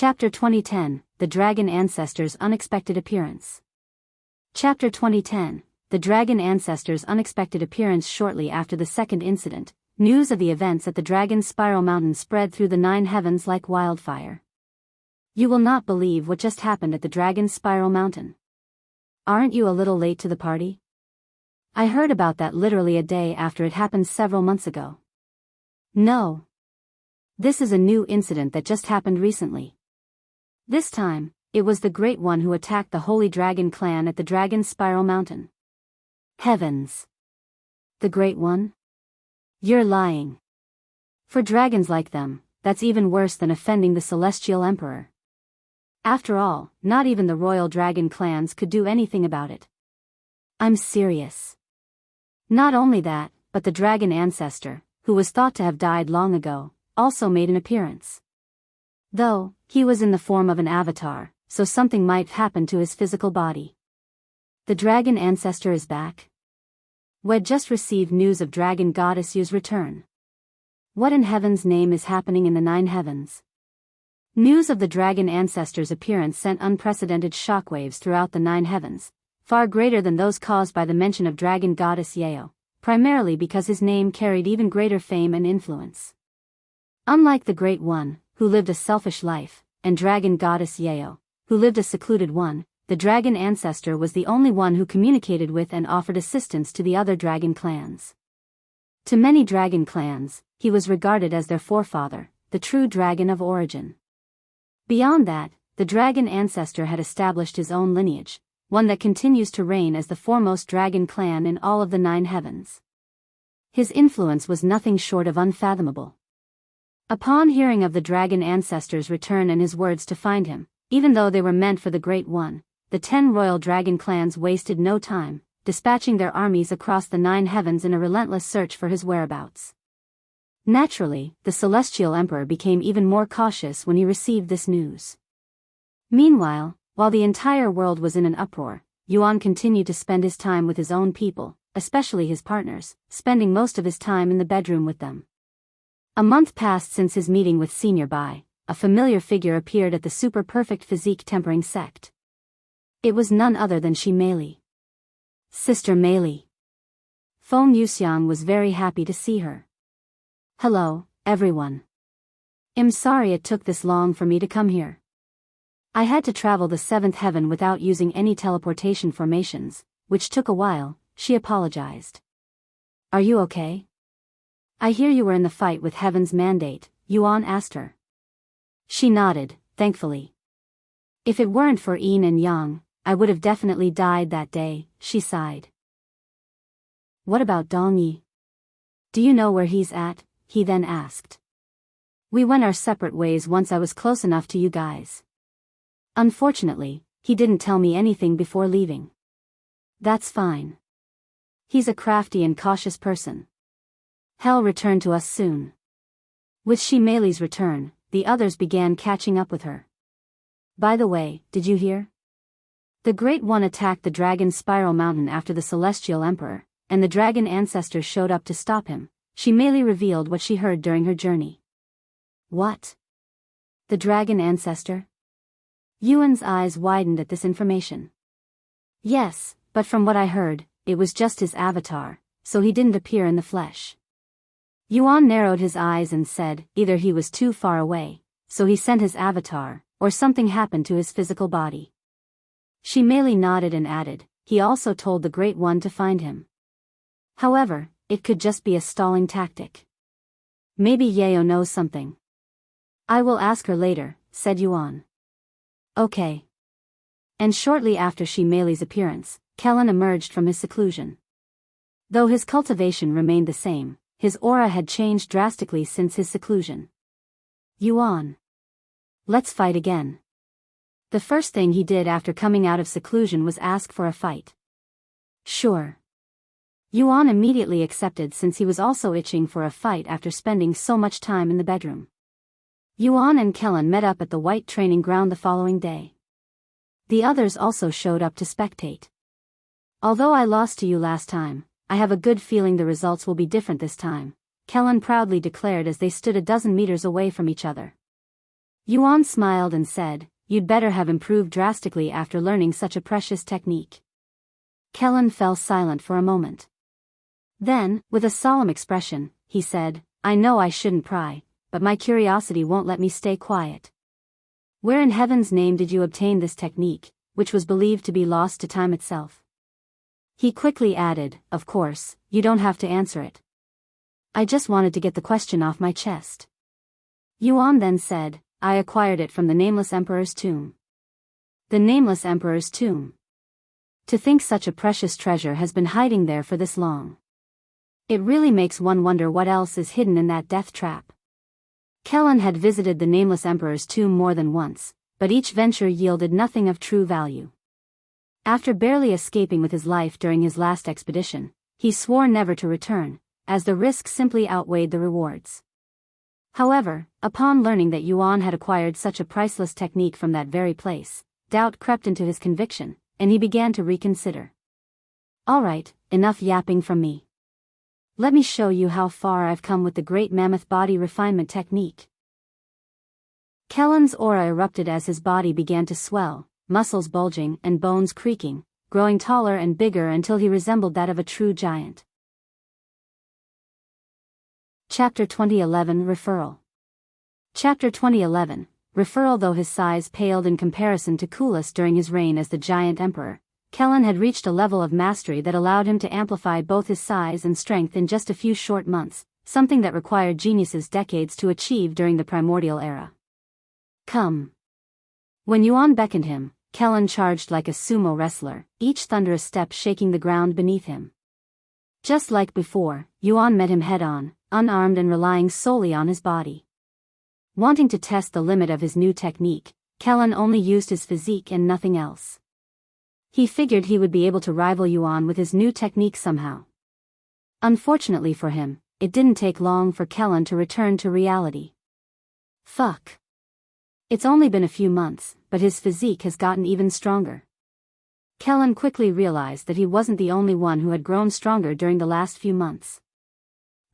Chapter 2010, The Dragon Ancestor's Unexpected Appearance. Chapter 2010, The Dragon Ancestor's Unexpected Appearance. Shortly after the second incident, news of the events at the Dragon's Spiral Mountain spread through the 9 heavens like wildfire. You will not believe what just happened at the Dragon's Spiral Mountain. Aren't you a little late to the party? I heard about that literally a day after it happened several months ago. No. This is a new incident that just happened recently. This time, it was the Great One who attacked the Holy Dragon clan at the Dragon's Spiral Mountain. Heavens! The Great One? You're lying. For dragons like them, that's even worse than offending the Celestial Emperor. After all, not even the royal dragon clans could do anything about it. I'm serious. Not only that, but the Dragon Ancestor, who was thought to have died long ago, also made an appearance. Though, he was in the form of an avatar, so something might happen to his physical body. The Dragon Ancestor is back. We'd just received news of Dragon Goddess Yu's return. What in heaven's name is happening in the 9 heavens? News of the Dragon Ancestor's appearance sent unprecedented shockwaves throughout the 9 heavens, far greater than those caused by the mention of Dragon Goddess Yao, primarily because his name carried even greater fame and influence. Unlike the Great One, who lived a selfish life, and Dragon Goddess Yao, who lived a secluded one, the Dragon Ancestor was the only one who communicated with and offered assistance to the other dragon clans. To many dragon clans, he was regarded as their forefather, the true dragon of origin. Beyond that, the Dragon Ancestor had established his own lineage, one that continues to reign as the foremost dragon clan in all of the 9 heavens. His influence was nothing short of unfathomable. Upon hearing of the Dragon Ancestor's return and his words to find him, even though they were meant for the Great One, the 10 royal dragon clans wasted no time, dispatching their armies across the 9 heavens in a relentless search for his whereabouts. Naturally, the Celestial Emperor became even more cautious when he received this news. Meanwhile, while the entire world was in an uproar, Yuan continued to spend his time with his own people, especially his partners, spending most of his time in the bedroom with them. A month passed since his meeting with Senior Bai. A familiar figure appeared at the super perfect physique tempering sect. It was none other than Shi Meili. Sister Meili. Feng Yuxiang was very happy to see her. Hello, everyone. I'm sorry it took this long for me to come here. I had to travel the 7th heaven without using any teleportation formations, which took a while. She apologized. Are you okay? I hear you were in the fight with Heaven's Mandate, Yuan asked her. She nodded, thankfully. If it weren't for Yin and Yang, I would have definitely died that day, she sighed. What about Dongyi? Do you know where he's at? He then asked. We went our separate ways once I was close enough to you guys. Unfortunately, he didn't tell me anything before leaving. That's fine. He's a crafty and cautious person. He'll return to us soon. With Shi Meili's return, the others began catching up with her. By the way, did you hear? The Great One attacked the Dragon's Spiral Mountain after the Celestial Emperor, and the Dragon Ancestor showed up to stop him. Shi Meili revealed what she heard during her journey. What? The Dragon Ancestor? Yuan's eyes widened at this information. Yes, but from what I heard, it was just his avatar, so he didn't appear in the flesh. Yuan narrowed his eyes and said, either he was too far away, so he sent his avatar, or something happened to his physical body. Shi Meili nodded and added, he also told the Great One to find him. However, it could just be a stalling tactic. Maybe Yao knows something. I will ask her later, said Yuan. Okay. And shortly after Shi Meili's appearance, Kellen emerged from his seclusion. Though his cultivation remained the same, his aura had changed drastically since his seclusion. Yuan. Let's fight again. The first thing he did after coming out of seclusion was ask for a fight. Sure. Yuan immediately accepted since he was also itching for a fight after spending so much time in the bedroom. Yuan and Kellen met up at the White Training Ground the following day. The others also showed up to spectate. Although I lost to you last time, I have a good feeling the results will be different this time, Kellen proudly declared as they stood a dozen meters away from each other. Yuan smiled and said, "You'd better have improved drastically after learning such a precious technique." Kellen fell silent for a moment. Then, with a solemn expression, he said, "I know I shouldn't pry, but my curiosity won't let me stay quiet. Where in heaven's name did you obtain this technique, which was believed to be lost to time itself?" He quickly added, "Of course, you don't have to answer it. I just wanted to get the question off my chest." Yuan then said, "I acquired it from the Nameless Emperor's tomb." The Nameless Emperor's tomb. To think such a precious treasure has been hiding there for this long. It really makes one wonder what else is hidden in that death trap. Kellen had visited the Nameless Emperor's tomb more than once, but each venture yielded nothing of true value. After barely escaping with his life during his last expedition, he swore never to return, as the risks simply outweighed the rewards. However, upon learning that Yuan had acquired such a priceless technique from that very place, doubt crept into his conviction, and he began to reconsider. "All right, enough yapping from me. Let me show you how far I've come with the Great Mammoth Body Refinement Technique." Kellen's aura erupted as his body began to swell, muscles bulging and bones creaking, growing taller and bigger until he resembled that of a true giant. Chapter 2011 Referral. Chapter 2011 Referral. Though his size paled in comparison to Kulis during his reign as the giant emperor, Kellen had reached a level of mastery that allowed him to amplify both his size and strength in just a few short months, something that required geniuses decades to achieve during the primordial era. "Come." When Yuan beckoned him, Kellen charged like a sumo wrestler, each thunderous step shaking the ground beneath him. Just like before, Yuan met him head-on, unarmed and relying solely on his body. Wanting to test the limit of his new technique, Kellen only used his physique and nothing else. He figured he would be able to rival Yuan with his new technique somehow. Unfortunately for him, it didn't take long for Kellen to return to reality. Fuck. It's only been a few months, but his physique has gotten even stronger. Kellen quickly realized that he wasn't the only one who had grown stronger during the last few months.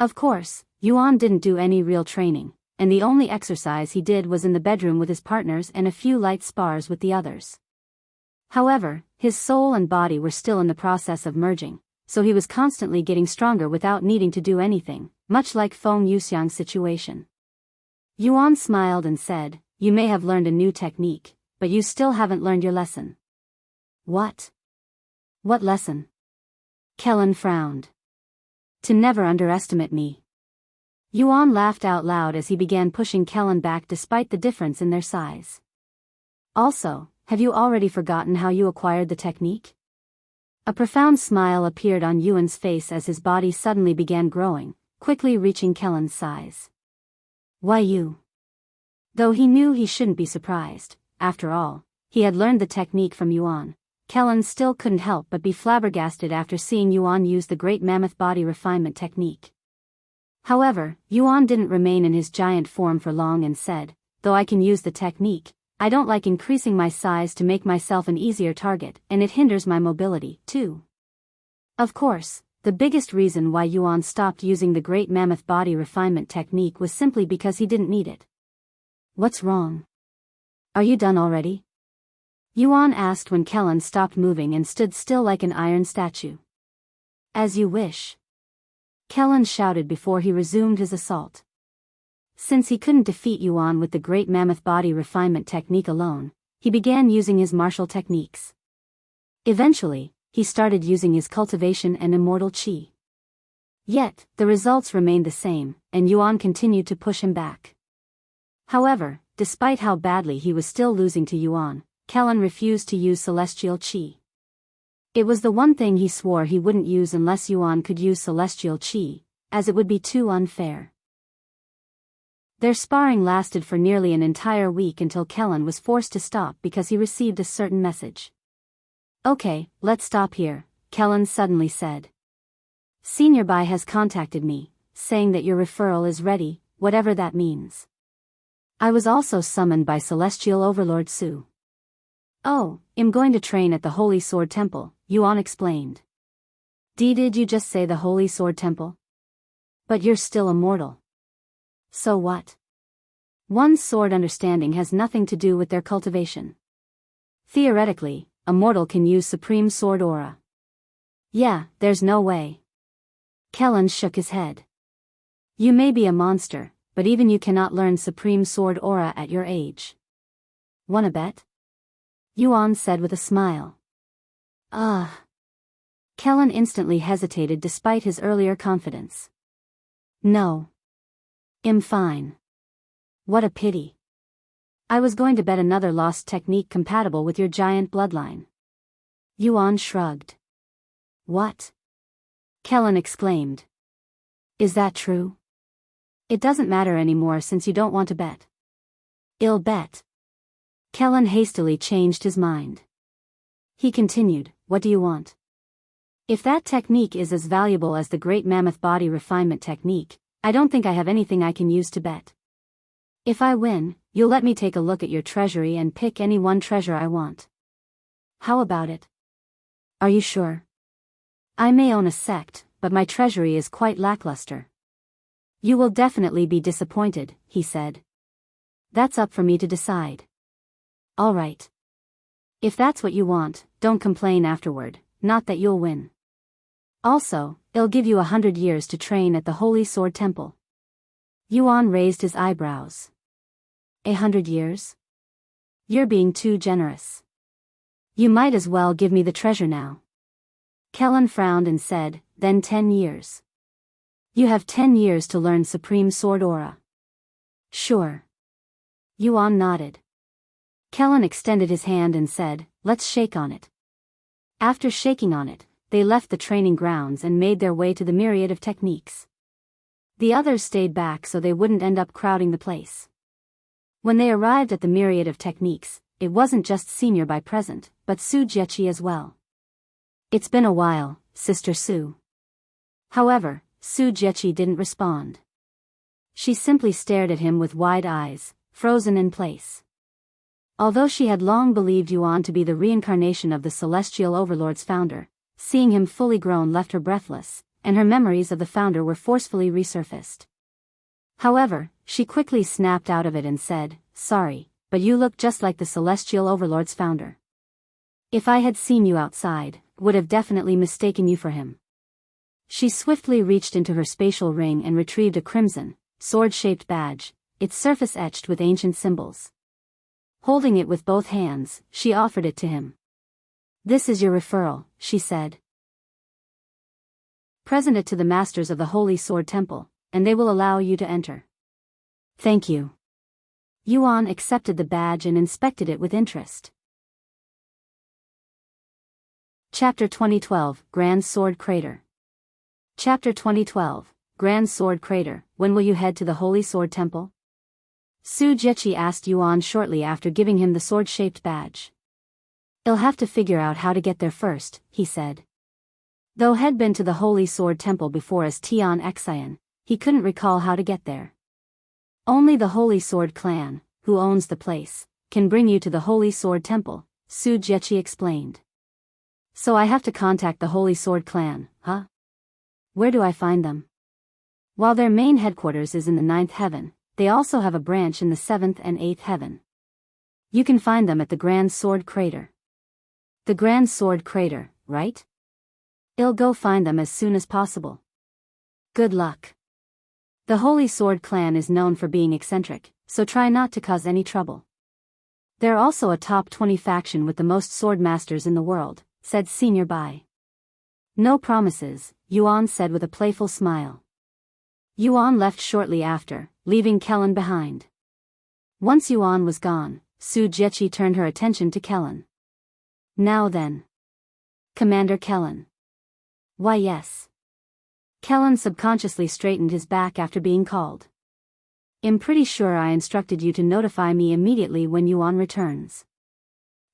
Of course, Yuan didn't do any real training, and the only exercise he did was in the bedroom with his partners and a few light spars with the others. However, his soul and body were still in the process of merging, so he was constantly getting stronger without needing to do anything, much like Feng Yuxiang's situation. Yuan smiled and said, "You may have learned a new technique, but you still haven't learned your lesson." "What? What lesson?" Kellen frowned. "To never underestimate me." Yuan laughed out loud as he began pushing Kellen back despite the difference in their size. "Also, have you already forgotten how you acquired the technique?" A profound smile appeared on Yuan's face as his body suddenly began growing, quickly reaching Kellen's size. "Why you?" Though he knew he shouldn't be surprised, after all, he had learned the technique from Yuan, Kellen still couldn't help but be flabbergasted after seeing Yuan use the Great Mammoth Body Refinement Technique. However, Yuan didn't remain in his giant form for long and said, "Though I can use the technique, I don't like increasing my size to make myself an easier target, and it hinders my mobility, too." Of course, the biggest reason why Yuan stopped using the Great Mammoth Body Refinement Technique was simply because he didn't need it. "What's wrong? Are you done already?" Yuan asked when Kellen stopped moving and stood still like an iron statue. "As you wish," Kellen shouted before he resumed his assault. Since he couldn't defeat Yuan with the Great Mammoth Body Refinement Technique alone, he began using his martial techniques. Eventually, he started using his cultivation and immortal chi. Yet, the results remained the same, and Yuan continued to push him back. However, despite how badly he was still losing to Yuan, Kellen refused to use celestial chi. It was the one thing he swore he wouldn't use unless Yuan could use celestial chi, as it would be too unfair. Their sparring lasted for nearly an entire week until Kellen was forced to stop because he received a certain message. "Okay, let's stop here," Kellen suddenly said. "Senior Bai has contacted me, saying that your referral is ready, whatever that means. I was also summoned by Celestial Overlord Su." "Oh, I'm going to train at the Holy Sword Temple," Yuan explained. Did you just say the Holy Sword Temple? But you're still immortal." "So what?" One's sword understanding has nothing to do with their cultivation. Theoretically, a mortal can use supreme sword aura. Yeah, there's no way. Kellen shook his head. You may be a monster, but even you cannot learn supreme sword aura at your age. Wanna bet? Yuan said with a smile. Kellen instantly hesitated despite his earlier confidence. No. I'm fine. What a pity. I was going to bet another lost technique compatible with your giant bloodline. Yuan shrugged. What? Kellen exclaimed. Is that true? It doesn't matter anymore since you don't want to bet. I'll bet. Kellen hastily changed his mind. He continued, what do you want? If that technique is as valuable as the Great Mammoth Body Refinement Technique, I don't think I have anything I can use to bet. If I win, you'll let me take a look at your treasury and pick any one treasure I want. How about it? Are you sure? I may own a sect, but my treasury is quite lackluster. You will definitely be disappointed, he said. That's up for me to decide. All right. If that's what you want, don't complain afterward, not that you'll win. Also, it'll give you 100 years to train at the Holy Sword Temple. Yuan raised his eyebrows. 100 years? You're being too generous. You might as well give me the treasure now. Kellen frowned and said, then 10 years. You have 10 years to learn Supreme Sword Aura. Sure. Yuan nodded. Kellen extended his hand and said, let's shake on it. After shaking on it, they left the training grounds and made their way to the myriad of techniques. The others stayed back so they wouldn't end up crowding the place. When they arrived at the myriad of techniques, it wasn't just Senior Bai present, but Su Jiechi as well. It's been a while, Sister Su. However, Su Jiechi didn't respond. She simply stared at him with wide eyes, frozen in place. Although she had long believed Yuan to be the reincarnation of the Celestial Overlord's founder, seeing him fully grown left her breathless, and her memories of the founder were forcefully resurfaced. However, she quickly snapped out of it and said, sorry, but you look just like the Celestial Overlord's founder. If I had seen you outside, would have definitely mistaken you for him. She swiftly reached into her spatial ring and retrieved a crimson, sword-shaped badge, its surface etched with ancient symbols. Holding it with both hands, she offered it to him. This is your referral, she said. Present it to the masters of the Holy Sword Temple, and they will allow you to enter. Thank you. Yuan accepted the badge and inspected it with interest. Chapter 2012, Grand Sword Crater. Chapter 2012, Grand Sword Crater, when will you head to the Holy Sword Temple? Su Jiechi asked Yuan shortly after giving him the sword-shaped badge. I'll have to figure out how to get there first, he said. Though had been to the Holy Sword Temple before as Tian Xian, he couldn't recall how to get there. Only the Holy Sword Clan, who owns the place, can bring you to the Holy Sword Temple, Su Jiechi explained. So I have to contact the Holy Sword Clan, huh? Where do I find them? While their main headquarters is in the 9th heaven, they also have a branch in the 7th and 8th heaven. You can find them at the Grand Sword Crater. The Grand Sword Crater, right? I'll go find them as soon as possible. Good luck. The Holy Sword Clan is known for being eccentric, so try not to cause any trouble. They're also a top 20 faction with the most sword masters in the world, said Senior Bai. No promises, Yuan said with a playful smile. Yuan left shortly after, leaving Kellen behind. Once Yuan was gone, Su Jiechi turned her attention to Kellen. Now then. Commander Kellen. Why yes. Kellen subconsciously straightened his back after being called. I'm pretty sure I instructed you to notify me immediately when Yuan returns.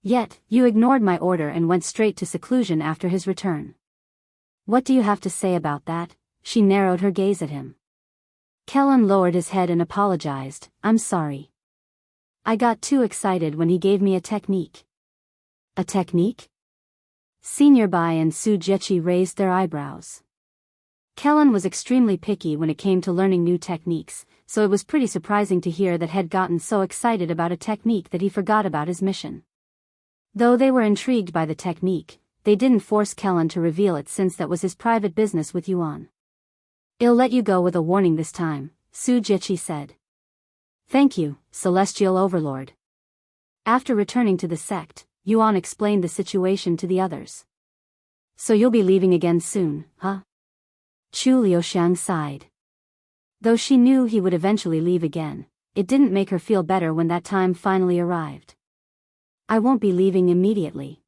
Yet, you ignored my order and went straight to seclusion after his return. What do you have to say about that? She narrowed her gaze at him. Kellen lowered his head and apologized, I'm sorry. I got too excited when he gave me a technique. A technique? Senior Bai and Su Jiechi raised their eyebrows. Kellen was extremely picky when it came to learning new techniques, so it was pretty surprising to hear that he'd gotten so excited about a technique that he forgot about his mission. Though they were intrigued by the technique, they didn't force Kellen to reveal it since that was his private business with Yuan. "I'll let you go with a warning this time," Su Jiqi said. "Thank you, Celestial Overlord." After returning to the sect, Yuan explained the situation to the others. "So you'll be leaving again soon, huh?" Chu Liuxiang sighed. Though she knew he would eventually leave again, it didn't make her feel better when that time finally arrived. "I won't be leaving immediately.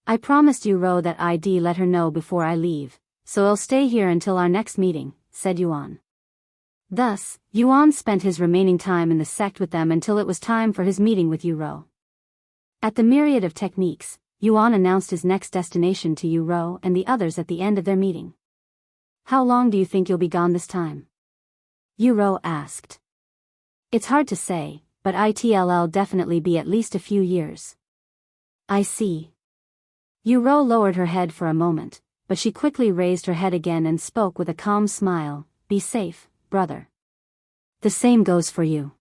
I promised Ro that I'd let her know before I leave, so I'll stay here until our next meeting," said Yuan. Thus, Yuan spent his remaining time in the sect with them until it was time for his meeting with Ro. At the myriad of techniques, Yuan announced his next destination to Ro and the others at the end of their meeting. "How long do you think you'll be gone this time?" Ro asked. "It's hard to say, but it'll definitely be at least a few years." "I see." Ro lowered her head for a moment, but she quickly raised her head again and spoke with a calm smile, "Be safe, brother. The same goes for you."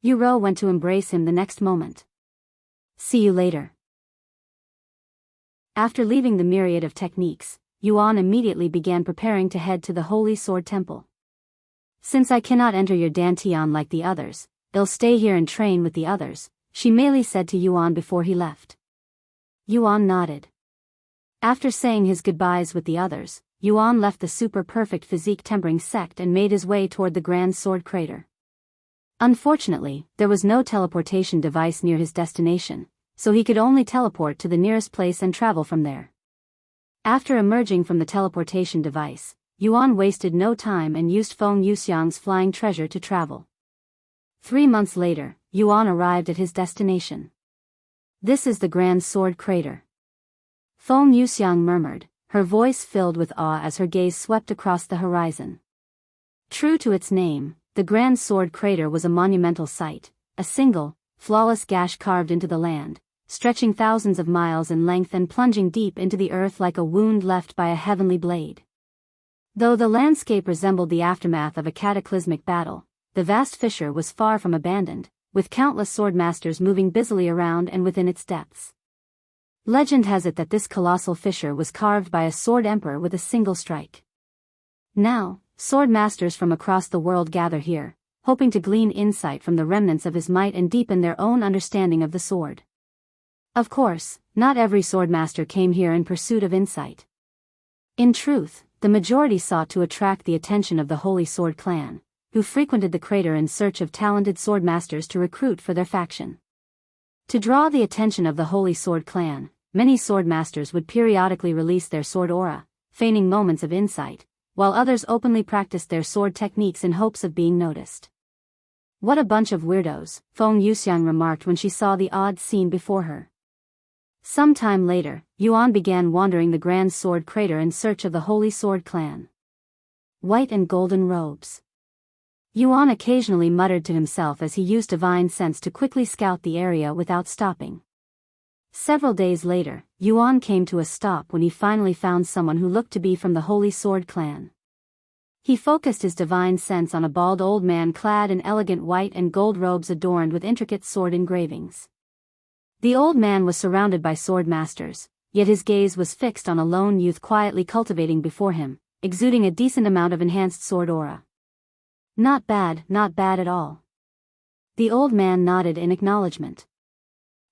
Ro went to embrace him the next moment. "See you later." After leaving the myriad of techniques, Yuan immediately began preparing to head to the Holy Sword Temple. "Since I cannot enter your dantian like the others, I'll stay here and train with the others," she merely said to Yuan before he left. Yuan nodded. After saying his goodbyes with the others, Yuan left the super-perfect physique tempering sect and made his way toward the Grand Sword Crater. Unfortunately, there was no teleportation device near his destination, so he could only teleport to the nearest place and travel from there. After emerging from the teleportation device, Yuan wasted no time and used Feng Yuxiang's flying treasure to travel. 3 months later, Yuan arrived at his destination. "This is the Grand Sword Crater," Feng Yuxiang murmured, her voice filled with awe as her gaze swept across the horizon. True to its name, the Grand Sword Crater was a monumental sight, a single, flawless gash carved into the land, stretching thousands of miles in length and plunging deep into the earth like a wound left by a heavenly blade. Though the landscape resembled the aftermath of a cataclysmic battle, the vast fissure was far from abandoned, with countless swordmasters moving busily around and within its depths. Legend has it that this colossal fissure was carved by a sword emperor with a single strike. Now, swordmasters from across the world gather here, hoping to glean insight from the remnants of his might and deepen their own understanding of the sword. Of course, not every swordmaster came here in pursuit of insight. In truth, the majority sought to attract the attention of the Holy Sword Clan, who frequented the crater in search of talented swordmasters to recruit for their faction. To draw the attention of the Holy Sword Clan, many swordmasters would periodically release their sword aura, feigning moments of insight, while others openly practiced their sword techniques in hopes of being noticed. "What a bunch of weirdos," Feng Yuxiang remarked when she saw the odd scene before her. Some time later, Yuan began wandering the Grand Sword Crater in search of the Holy Sword Clan. White and golden robes. Yuan occasionally muttered to himself as he used divine sense to quickly scout the area without stopping. Several days later, Yuan came to a stop when he finally found someone who looked to be from the Holy Sword Clan. He focused his divine sense on a bald old man clad in elegant white and gold robes adorned with intricate sword engravings. The old man was surrounded by sword masters, yet his gaze was fixed on a lone youth quietly cultivating before him, exuding a decent amount of enhanced sword aura. Not bad at all." The old man nodded in acknowledgement.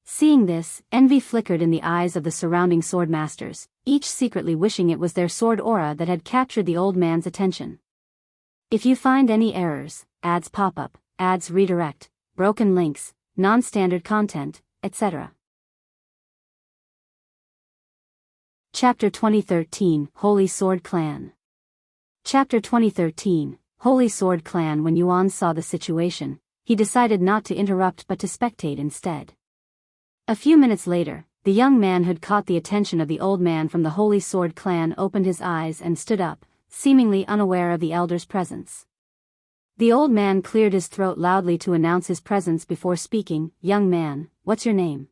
Seeing this, envy flickered in the eyes of the surrounding sword masters, each secretly wishing it was their sword aura that had captured the old man's attention. If you find any errors, ads pop up, ads redirect, broken links, non-standard content, etc. Chapter 2013, Holy Sword Clan. Chapter 2013, Holy Sword Clan. When Yuan saw the situation, he decided not to interrupt but to spectate instead. A few minutes later, the young man who'd caught the attention of the old man from the Holy Sword Clan opened his eyes and stood up, seemingly unaware of the elder's presence. The old man cleared his throat loudly to announce his presence before speaking. "Young man, what's your name?"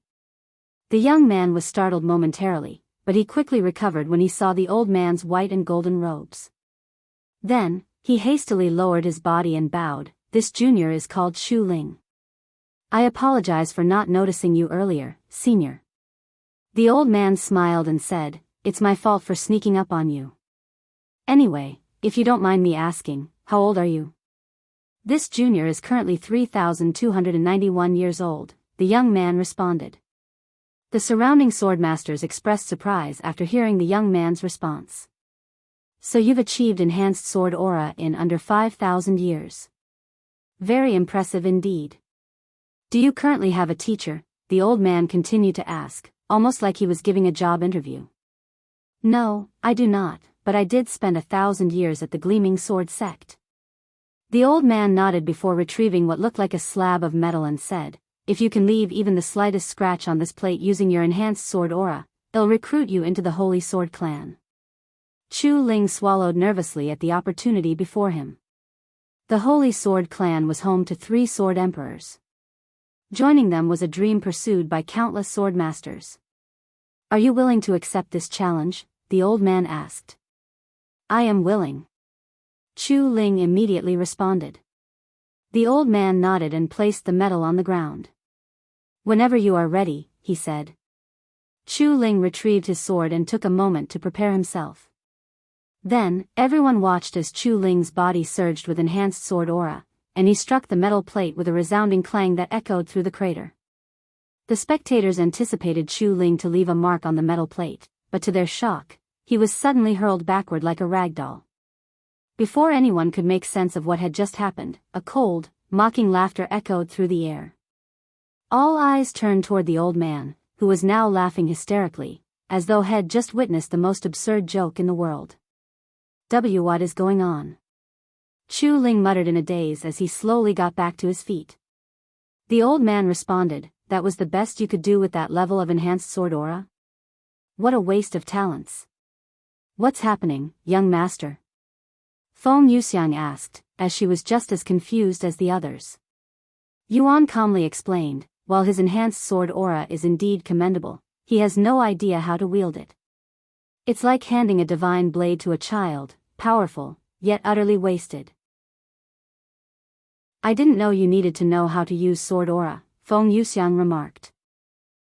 The young man was startled momentarily, but he quickly recovered when he saw the old man's white and golden robes. Then, he hastily lowered his body and bowed. This junior is called Shu Ling. I apologize for not noticing you earlier, senior. The old man smiled and said, it's my fault for sneaking up on you. Anyway, if you don't mind me asking, how old are you? This junior is currently 3,291 years old, the young man responded. The surrounding swordmasters expressed surprise after hearing the young man's response. So you've achieved enhanced sword aura in under 5,000 years. Very impressive indeed. Do you currently have a teacher? The old man continued to ask, almost like he was giving a job interview. No, I do not, but I did spend 1,000 years at the Gleaming Sword sect. The old man nodded before retrieving what looked like a slab of metal and said, if you can leave even the slightest scratch on this plate using your enhanced sword aura, they'll recruit you into the Holy Sword Clan. Chu Ling swallowed nervously at the opportunity before him. The Holy Sword Clan was home to 3 sword emperors. Joining them was a dream pursued by countless sword masters. Are you willing to accept this challenge? The old man asked. I am willing. Chu Ling immediately responded. The old man nodded and placed the medal on the ground. Whenever you are ready, he said. Chu Ling retrieved his sword and took a moment to prepare himself. Then, everyone watched as Chu Ling's body surged with enhanced sword aura, and he struck the metal plate with a resounding clang that echoed through the crater. The spectators anticipated Chu Ling to leave a mark on the metal plate, but to their shock, he was suddenly hurled backward like a rag doll. Before anyone could make sense of what had just happened, a cold, mocking laughter echoed through the air. All eyes turned toward the old man, who was now laughing hysterically, as though had just witnessed the most absurd joke in the world. What is going on? Chu Ling muttered in a daze as he slowly got back to his feet. The old man responded, that was the best you could do with that level of enhanced sword aura? What a waste of talents. What's happening, young master? Feng Yuxiang asked, as she was just as confused as the others. Yuan calmly explained, while his enhanced sword aura is indeed commendable, he has no idea how to wield it. It's like handing a divine blade to a child, powerful, yet utterly wasted. I didn't know you needed to know how to use sword aura, Feng Yuxiang remarked.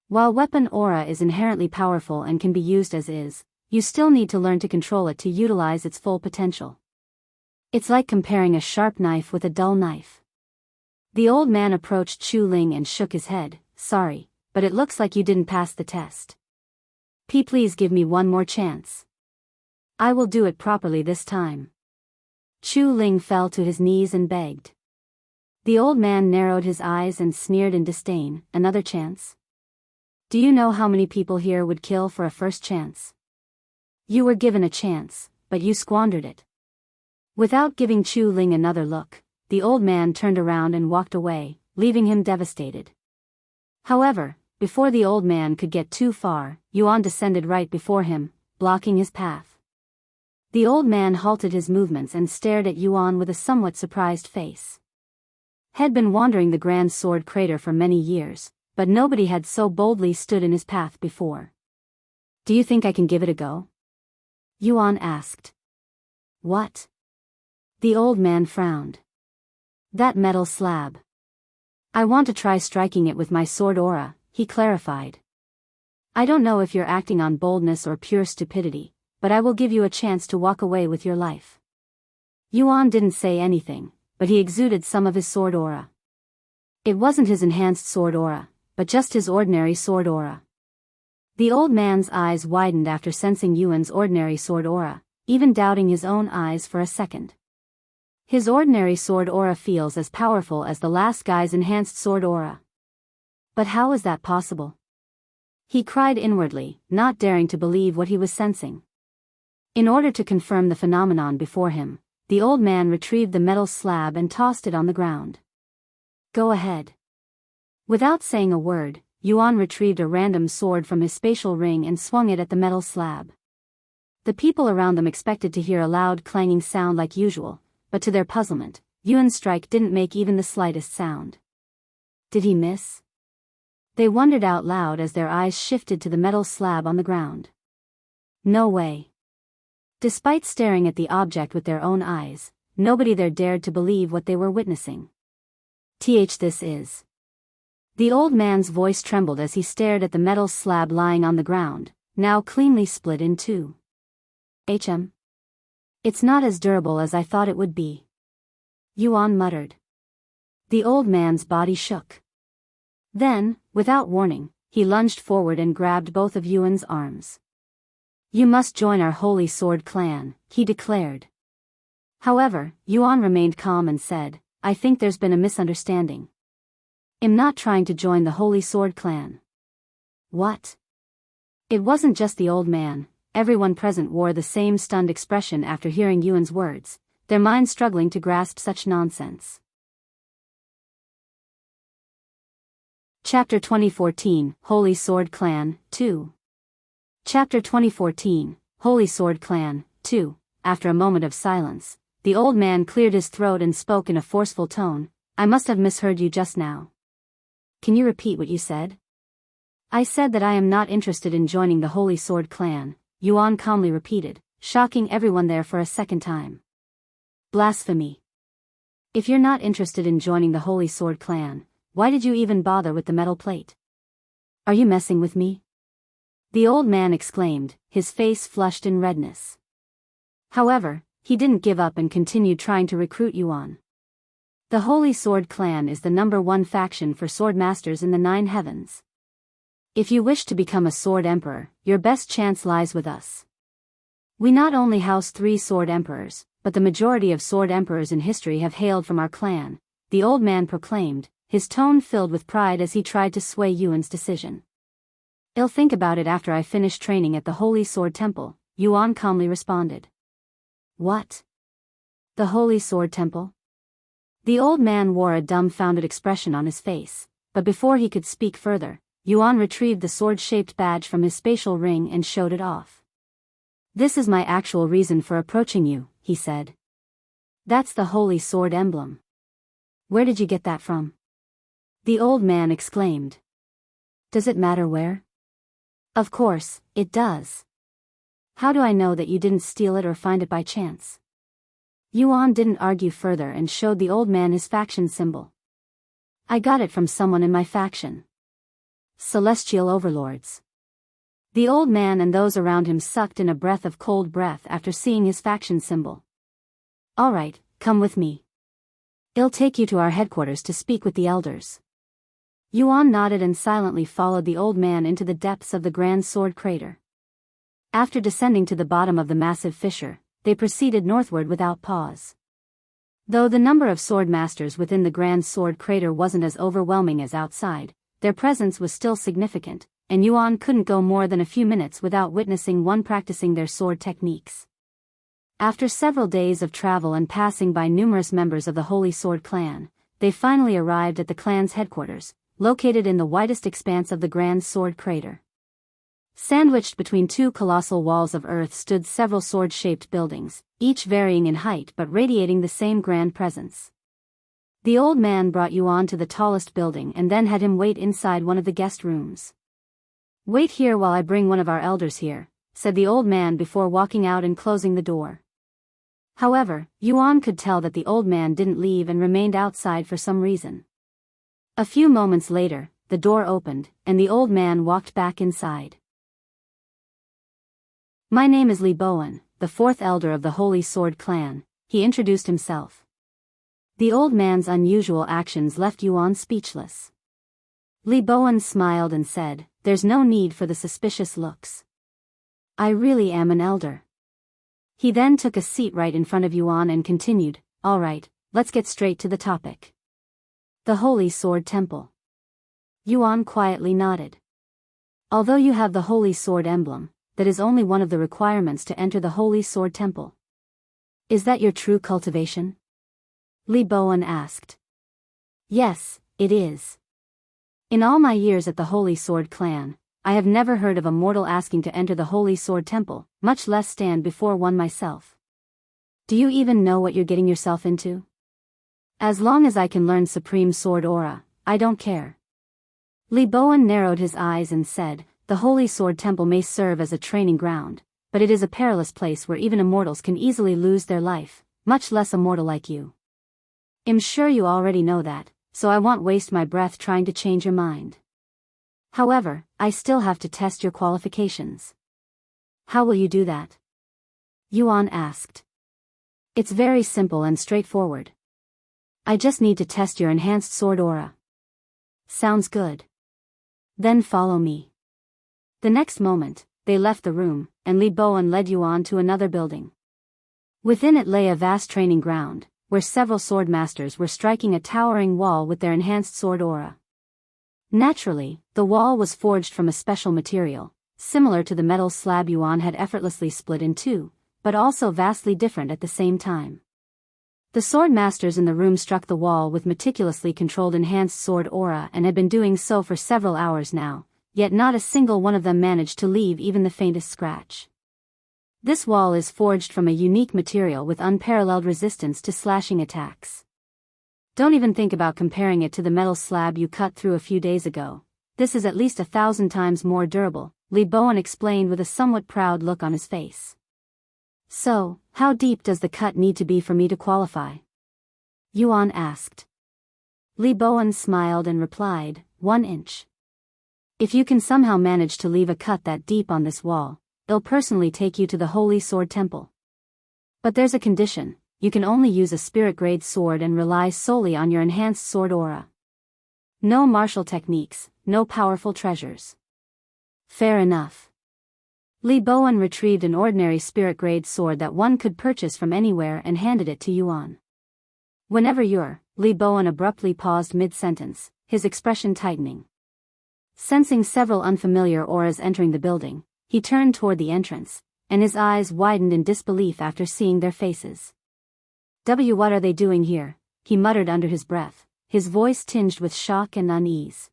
While weapon aura is inherently powerful and can be used as is, you still need to learn to control it to utilize its full potential. It's like comparing a sharp knife with a dull knife. The old man approached Chu Ling and shook his head, sorry, but it looks like you didn't pass the test. Please give me one more chance. I will do it properly this time. Chu Ling fell to his knees and begged. The old man narrowed his eyes and sneered in disdain, another chance? Do you know how many people here would kill for a first chance? You were given a chance, but you squandered it. Without giving Chu Ling another look, the old man turned around and walked away, leaving him devastated. However, before the old man could get too far, Yuan descended right before him, blocking his path. The old man halted his movements and stared at Yuan with a somewhat surprised face. Had been wandering the Grand Sword Crater for many years, but nobody had so boldly stood in his path before. Do you think I can give it a go? Yuan asked. What? The old man frowned. That metal slab. I want to try striking it with my sword aura, he clarified. I don't know if you're acting on boldness or pure stupidity, but I will give you a chance to walk away with your life. Yuan didn't say anything, but he exuded some of his sword aura. It wasn't his enhanced sword aura, but just his ordinary sword aura. The old man's eyes widened after sensing Yuan's ordinary sword aura, even doubting his own eyes for a second. His ordinary sword aura feels as powerful as the last guy's enhanced sword aura. But how is that possible? He cried inwardly, not daring to believe what he was sensing. In order to confirm the phenomenon before him, the old man retrieved the metal slab and tossed it on the ground. Go ahead. Without saying a word, Yuan retrieved a random sword from his spatial ring and swung it at the metal slab. The people around them expected to hear a loud clanging sound like usual, but to their puzzlement, Yuan's strike didn't make even the slightest sound. Did he miss? They wondered out loud as their eyes shifted to the metal slab on the ground. No way. Despite staring at the object with their own eyes, nobody there dared to believe what they were witnessing. This is. The old man's voice trembled as he stared at the metal slab lying on the ground, now cleanly split in two. It's not as durable as I thought it would be. Yuan muttered. The old man's body shook. Then, without warning, he lunged forward and grabbed both of Yuan's arms. You must join our Holy Sword clan, he declared. However, Yuan remained calm and said, I think there's been a misunderstanding. I'm not trying to join the Holy Sword clan. What? It wasn't just the old man, everyone present wore the same stunned expression after hearing Yuan's words, their minds struggling to grasp such nonsense. Chapter 2014, Holy Sword Clan, 2. Chapter 2014, Holy Sword Clan, 2. After a moment of silence, the old man cleared his throat and spoke in a forceful tone. I must have misheard you just now. Can you repeat what you said? I said that I am not interested in joining the Holy Sword clan, Yuan calmly repeated, shocking everyone there for a second time. Blasphemy. If you're not interested in joining the Holy Sword clan, why did you even bother with the metal plate? Are you messing with me? The old man exclaimed, his face flushed in redness. However, he didn't give up and continued trying to recruit Yuan. The Holy Sword clan is the #1 faction for sword masters in the 9 heavens. If you wish to become a sword emperor, your best chance lies with us. We not only house 3 sword emperors, but the majority of sword emperors in history have hailed from our clan, the old man proclaimed, his tone filled with pride as he tried to sway Yuan's decision. I'll think about it after I finish training at the Holy Sword Temple, Yuan calmly responded. What? The Holy Sword Temple? The old man wore a dumbfounded expression on his face, but before he could speak further, Yuan retrieved the sword-shaped badge from his spatial ring and showed it off. This is my actual reason for approaching you, he said. That's the Holy Sword emblem. Where did you get that from? The old man exclaimed. Does it matter where? Of course, it does. How do I know that you didn't steal it or find it by chance? Yuan didn't argue further and showed the old man his faction symbol. I got it from someone in my faction. Celestial overlords. The old man and those around him sucked in a breath of cold breath after seeing his faction symbol. All right, come with me. I'll take you to our headquarters to speak with the elders. Yuan nodded and silently followed the old man into the depths of the Grand Sword Crater. After descending to the bottom of the massive fissure, they proceeded northward without pause. Though the number of sword masters within the Grand Sword Crater wasn't as overwhelming as outside, their presence was still significant, and Yuan couldn't go more than a few minutes without witnessing one practicing their sword techniques. After several days of travel and passing by numerous members of the Holy Sword clan, they finally arrived at the clan's headquarters, located in the widest expanse of the Grand Sword Crater. Sandwiched between 2 colossal walls of earth stood several sword-shaped buildings, each varying in height but radiating the same grand presence. The old man brought Yuan to the tallest building and then had him wait inside one of the guest rooms. Wait here while I bring one of our elders here, said the old man before walking out and closing the door. However, Yuan could tell that the old man didn't leave and remained outside for some reason. A few moments later, the door opened, and the old man walked back inside. My name is Li Bowen, the 4th elder of the Holy Sword clan, he introduced himself. The old man's unusual actions left Yuan speechless. Li Bowen smiled and said, There's no need for the suspicious looks. I really am an elder. He then took a seat right in front of Yuan and continued, All right, let's get straight to the topic. The Holy Sword Temple. Yuan quietly nodded. Although you have the Holy Sword emblem, that is only one of the requirements to enter the Holy Sword Temple. Is that your true cultivation? Li Bowen asked. Yes, it is. In all my years at the Holy Sword clan, I have never heard of a mortal asking to enter the Holy Sword Temple, much less stand before one myself. Do you even know what you're getting yourself into? As long as I can learn Supreme Sword Aura, I don't care. Li Bowen narrowed his eyes and said, The Holy Sword Temple may serve as a training ground, but it is a perilous place where even immortals can easily lose their life, much less a mortal like you. I'm sure you already know that, so I won't waste my breath trying to change your mind. However, I still have to test your qualifications. How will you do that? Yuan asked. It's very simple and straightforward. I just need to test your enhanced sword aura. Sounds good. Then follow me. The next moment, they left the room, and Li Bowen led Yuan to another building. Within it lay a vast training ground, where several sword masters were striking a towering wall with their enhanced sword aura. Naturally, the wall was forged from a special material, similar to the metal slab Yuan had effortlessly split in two, but also vastly different at the same time. The sword masters in the room struck the wall with meticulously controlled enhanced sword aura and had been doing so for several hours now, yet not a single one of them managed to leave even the faintest scratch. This wall is forged from a unique material with unparalleled resistance to slashing attacks. Don't even think about comparing it to the metal slab you cut through a few days ago. This is at least 1,000 times more durable, Li Bowen explained with a somewhat proud look on his face. So, how deep does the cut need to be for me to qualify? Yuan asked. Li Bowen smiled and replied, 1 inch. If you can somehow manage to leave a cut that deep on this wall, I'll personally take you to the Holy Sword Temple. But there's a condition: you can only use a spirit-grade sword and rely solely on your enhanced sword aura. No martial techniques, no powerful treasures. Fair enough. Li Bowen retrieved an ordinary spirit-grade sword that one could purchase from anywhere and handed it to Yuan. Whenever you're, Li Bowen abruptly paused mid-sentence, his expression tightening. Sensing several unfamiliar auras entering the building, he turned toward the entrance, and his eyes widened in disbelief after seeing their faces. What are they doing here? He muttered under his breath, his voice tinged with shock and unease.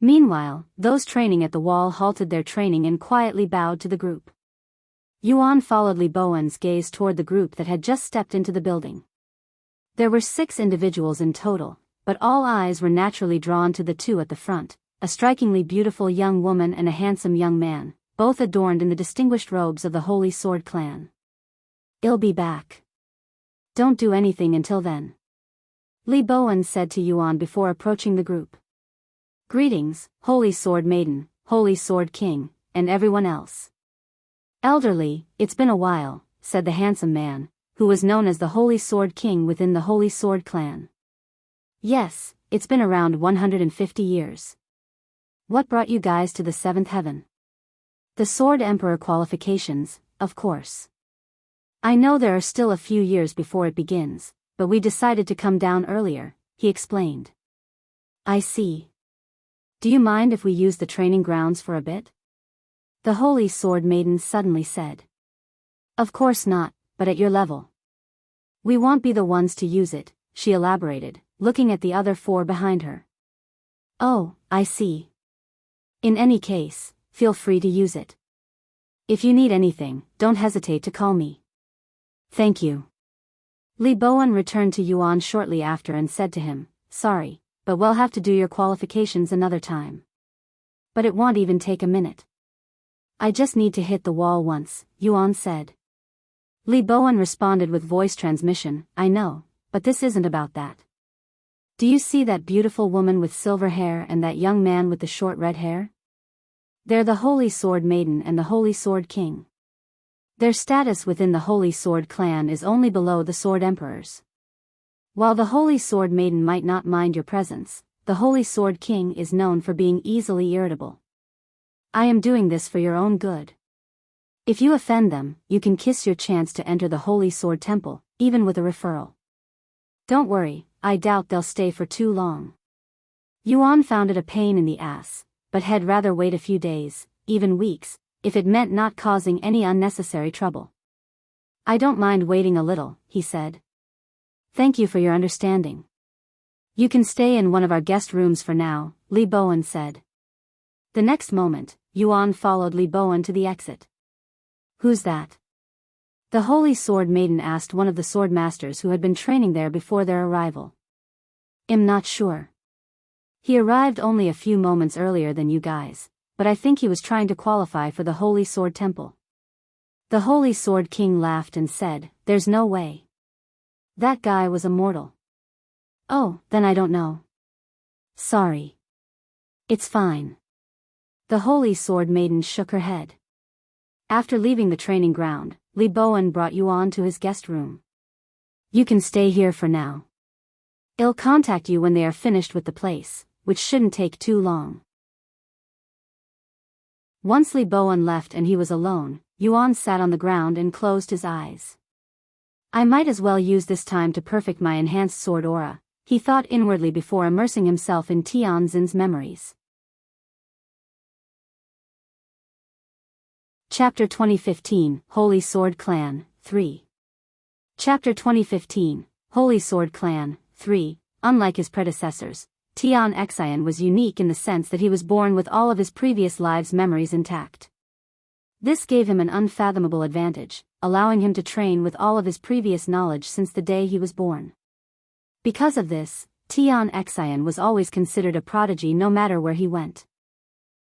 Meanwhile, those training at the wall halted their training and quietly bowed to the group. Yuan followed Li Bowen's gaze toward the group that had just stepped into the building. There were 6 individuals in total, but all eyes were naturally drawn to the 2 at the front, a strikingly beautiful young woman and a handsome young man, both adorned in the distinguished robes of the Holy Sword clan. I'll be back. Don't do anything until then. Li Bowen said to Yuan before approaching the group. Greetings, Holy Sword Maiden, Holy Sword King, and everyone else. Elderly, it's been a while, said the handsome man, who was known as the Holy Sword King within the Holy Sword clan. Yes, it's been around 150 years. What brought you guys to the 7th heaven? The Sword Emperor qualifications, of course. I know there are still a few years before it begins, but we decided to come down earlier, he explained. I see. Do you mind if we use the training grounds for a bit? The Holy Sword Maiden suddenly said. Of course not, but at your level. We won't be the ones to use it, she elaborated, looking at the other 4 behind her. Oh, I see. In any case, feel free to use it. If you need anything, don't hesitate to call me. Thank you. Li Bowen returned to Yuan shortly after and said to him, sorry, but we'll have to do your qualifications another time. But it won't even take a minute. I just need to hit the wall once, Yuan said. Li Bowen responded with voice transmission, I know, but this isn't about that. Do you see that beautiful woman with silver hair and that young man with the short red hair? They're the Holy Sword Maiden and the Holy Sword King. Their status within the Holy Sword clan is only below the Sword Emperors. While the Holy Sword Maiden might not mind your presence, the Holy Sword King is known for being easily irritable. I am doing this for your own good. If you offend them, you can kiss your chance to enter the Holy Sword Temple, even with a referral. Don't worry, I doubt they'll stay for too long. Yuan found it a pain in the ass, but had rather wait a few days, even weeks, if it meant not causing any unnecessary trouble. I don't mind waiting a little, he said. Thank you for your understanding. You can stay in one of our guest rooms for now, Li Bowen said. The next moment, Yuan followed Li Bowen to the exit. Who's that? The Holy Sword Maiden asked one of the sword masters who had been training there before their arrival. I'm not sure. He arrived only a few moments earlier than you guys, but I think he was trying to qualify for the Holy Sword Temple. The Holy Sword King laughed and said, "There's no way. That guy was immortal." "Oh, then I don't know. Sorry." "It's fine." The Holy Sword Maiden shook her head. After leaving the training ground, Li Bowen brought Yuan to his guest room. "You can stay here for now. I'll contact you when they are finished with the place, which shouldn't take too long." Once Li Bowen left and he was alone, Yuan sat on the ground and closed his eyes. "I might as well use this time to perfect my enhanced sword aura," he thought inwardly before immersing himself in Tianzin's memories. Chapter 2015, Holy Sword Clan, 3. Chapter 2015, Holy Sword Clan, 3. Unlike his predecessors, Tian Xian was unique in the sense that he was born with all of his previous lives' memories intact. This gave him an unfathomable advantage, allowing him to train with all of his previous knowledge since the day he was born. Because of this, Tian Xian was always considered a prodigy no matter where he went.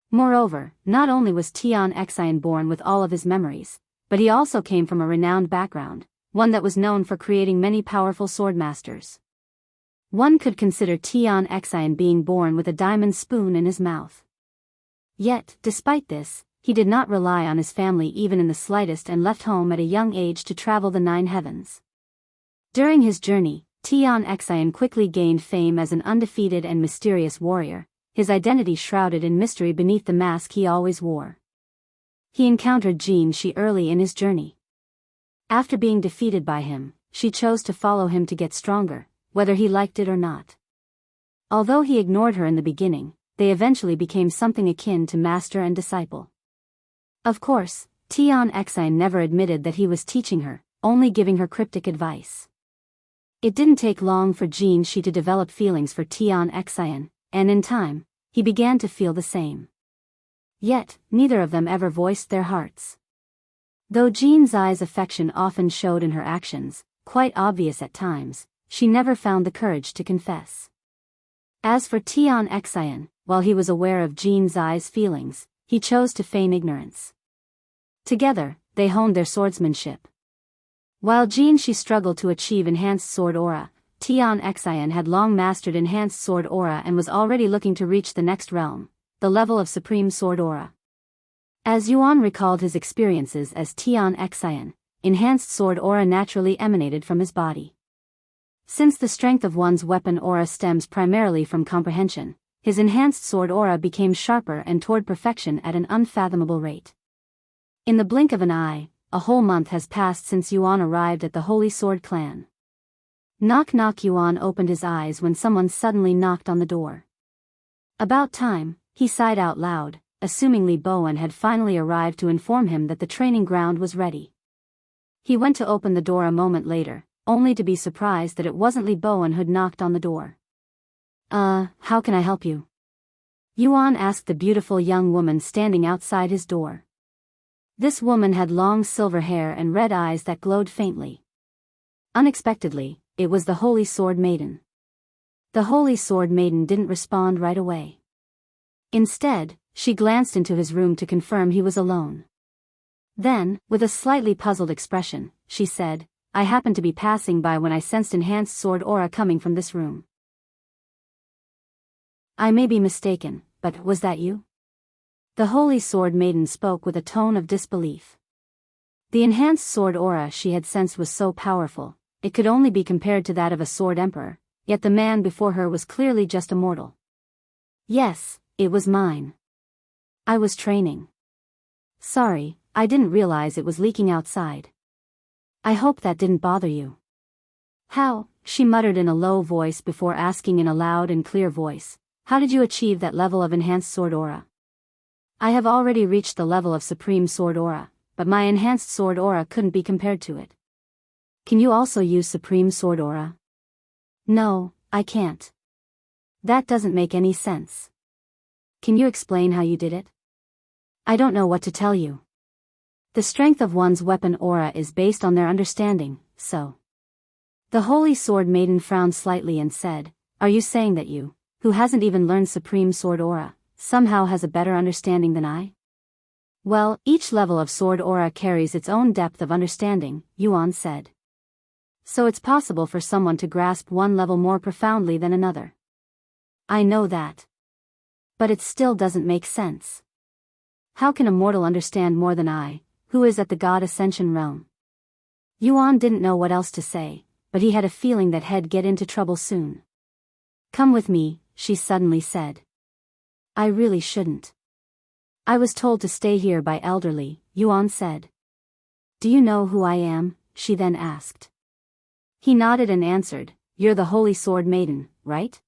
Moreover, not only was Tian Xian born with all of his memories, but he also came from a renowned background, one that was known for creating many powerful swordmasters. One could consider Tian Xian being born with a diamond spoon in his mouth. Yet, despite this, he did not rely on his family even in the slightest and left home at a young age to travel the 9 heavens. During his journey, Tian Xian quickly gained fame as an undefeated and mysterious warrior, his identity shrouded in mystery beneath the mask he always wore. He encountered Jin Shi early in his journey. After being defeated by him, she chose to follow him to get stronger, whether he liked it or not. Although he ignored her in the beginning, they eventually became something akin to master and disciple. Of course, Tian Xian never admitted that he was teaching her, only giving her cryptic advice. It didn't take long for Jin Shi to develop feelings for Tian Xian, and in time, he began to feel the same. Yet, neither of them ever voiced their hearts. Though Jin Zai's affection often showed in her actions, quite obvious at times, she never found the courage to confess. As for Tian Xian, while he was aware of Jin Zai's feelings, he chose to feign ignorance. Together, they honed their swordsmanship. While Jin Shi struggled to achieve enhanced sword aura, Tian Xian had long mastered enhanced sword aura and was already looking to reach the next realm, the level of supreme sword aura. As Yuan recalled his experiences as Tian Xian, enhanced sword aura naturally emanated from his body. Since the strength of one's weapon aura stems primarily from comprehension, his enhanced sword aura became sharper and toward perfection at an unfathomable rate. In the blink of an eye, a whole month has passed since Yuan arrived at the Holy Sword Clan. Knock knock. Yuan opened his eyes when someone suddenly knocked on the door. About time, he sighed out loud, assuming Li Bowen had finally arrived to inform him that the training ground was ready. He went to open the door a moment later, only to be surprised that it wasn't Li Bowen who'd knocked on the door. How can I help you?" Yuan asked the beautiful young woman standing outside his door. This woman had long silver hair and red eyes that glowed faintly. Unexpectedly, it was the Holy Sword Maiden. The Holy Sword Maiden didn't respond right away. Instead, she glanced into his room to confirm he was alone. Then, with a slightly puzzled expression, she said, "I happened to be passing by when I sensed enhanced sword aura coming from this room. I may be mistaken, but was that you?" The Holy Sword Maiden spoke with a tone of disbelief. The enhanced sword aura she had sensed was so powerful, it could only be compared to that of a sword emperor, yet the man before her was clearly just a mortal. "Yes, it was mine. I was training. Sorry, I didn't realize it was leaking outside. I hope that didn't bother you." "How," she muttered in a low voice before asking in a loud and clear voice, "how did you achieve that level of enhanced sword aura?" "I have already reached the level of supreme sword aura, but my enhanced sword aura couldn't be compared to it." "Can you also use supreme sword aura?" "No, I can't." "That doesn't make any sense. Can you explain how you did it?" "I don't know what to tell you. The strength of one's weapon aura is based on their understanding, so." The Holy Sword Maiden frowned slightly and said, "Are you saying that you, who hasn't even learned supreme sword aura, somehow has a better understanding than I? Well, each level of sword aura carries its own depth of understanding, Yuan said. So it's possible for someone to grasp one level more profoundly than another. I know that. But it still doesn't make sense. How can a mortal understand more than I, who is at the God Ascension realm? Yuan didn't know what else to say, but he had a feeling that he'd get into trouble soon. Come with me, she suddenly said. I really shouldn't. I was told to stay here by elderly, Yuan said. Do you know who I am? She then asked. He nodded and answered, You're the Holy Sword Maiden, right?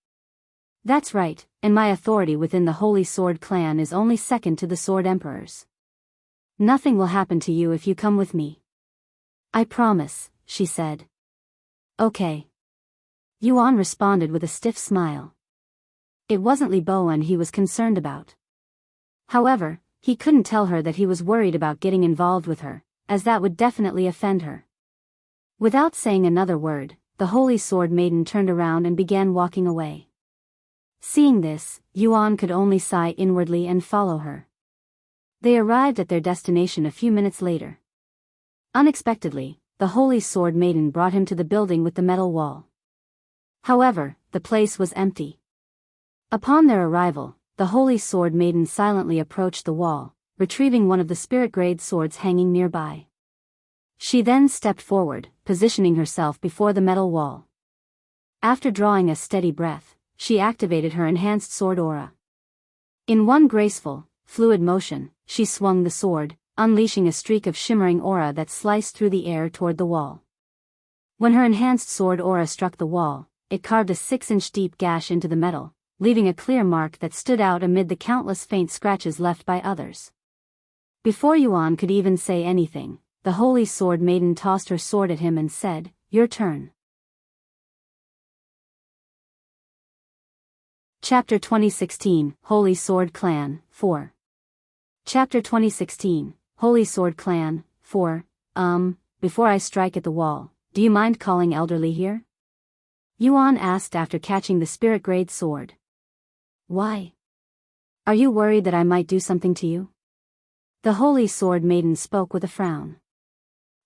That's right, and my authority within the Holy Sword clan is only second to the Sword Emperor's. Nothing will happen to you if you come with me. I promise, she said. Okay. Yuan responded with a stiff smile. It wasn't Li Bowen he was concerned about. However, he couldn't tell her that he was worried about getting involved with her, as that would definitely offend her. Without saying another word, the Holy Sword Maiden turned around and began walking away. Seeing this, Yuan could only sigh inwardly and follow her. They arrived at their destination a few minutes later. Unexpectedly, the Holy Sword Maiden brought him to the building with the metal wall. However, the place was empty. Upon their arrival, the Holy Sword Maiden silently approached the wall, retrieving one of the spirit-grade swords hanging nearby. She then stepped forward, positioning herself before the metal wall. After drawing a steady breath, she activated her enhanced sword aura. In one graceful, fluid motion, she swung the sword, unleashing a streak of shimmering aura that sliced through the air toward the wall. When her enhanced sword aura struck the wall, it carved a 6-inch deep gash into the metal, leaving a clear mark that stood out amid the countless faint scratches left by others. Before Yuan could even say anything, the Holy Sword Maiden tossed her sword at him and said, Your turn. Chapter 2016, Holy Sword Clan, 4. Chapter 2016, Holy Sword Clan, 4. Before I strike at the wall, do you mind calling elderly here? Yuan asked after catching the spirit-grade sword. Why? Are you worried that I might do something to you? The Holy Sword Maiden spoke with a frown.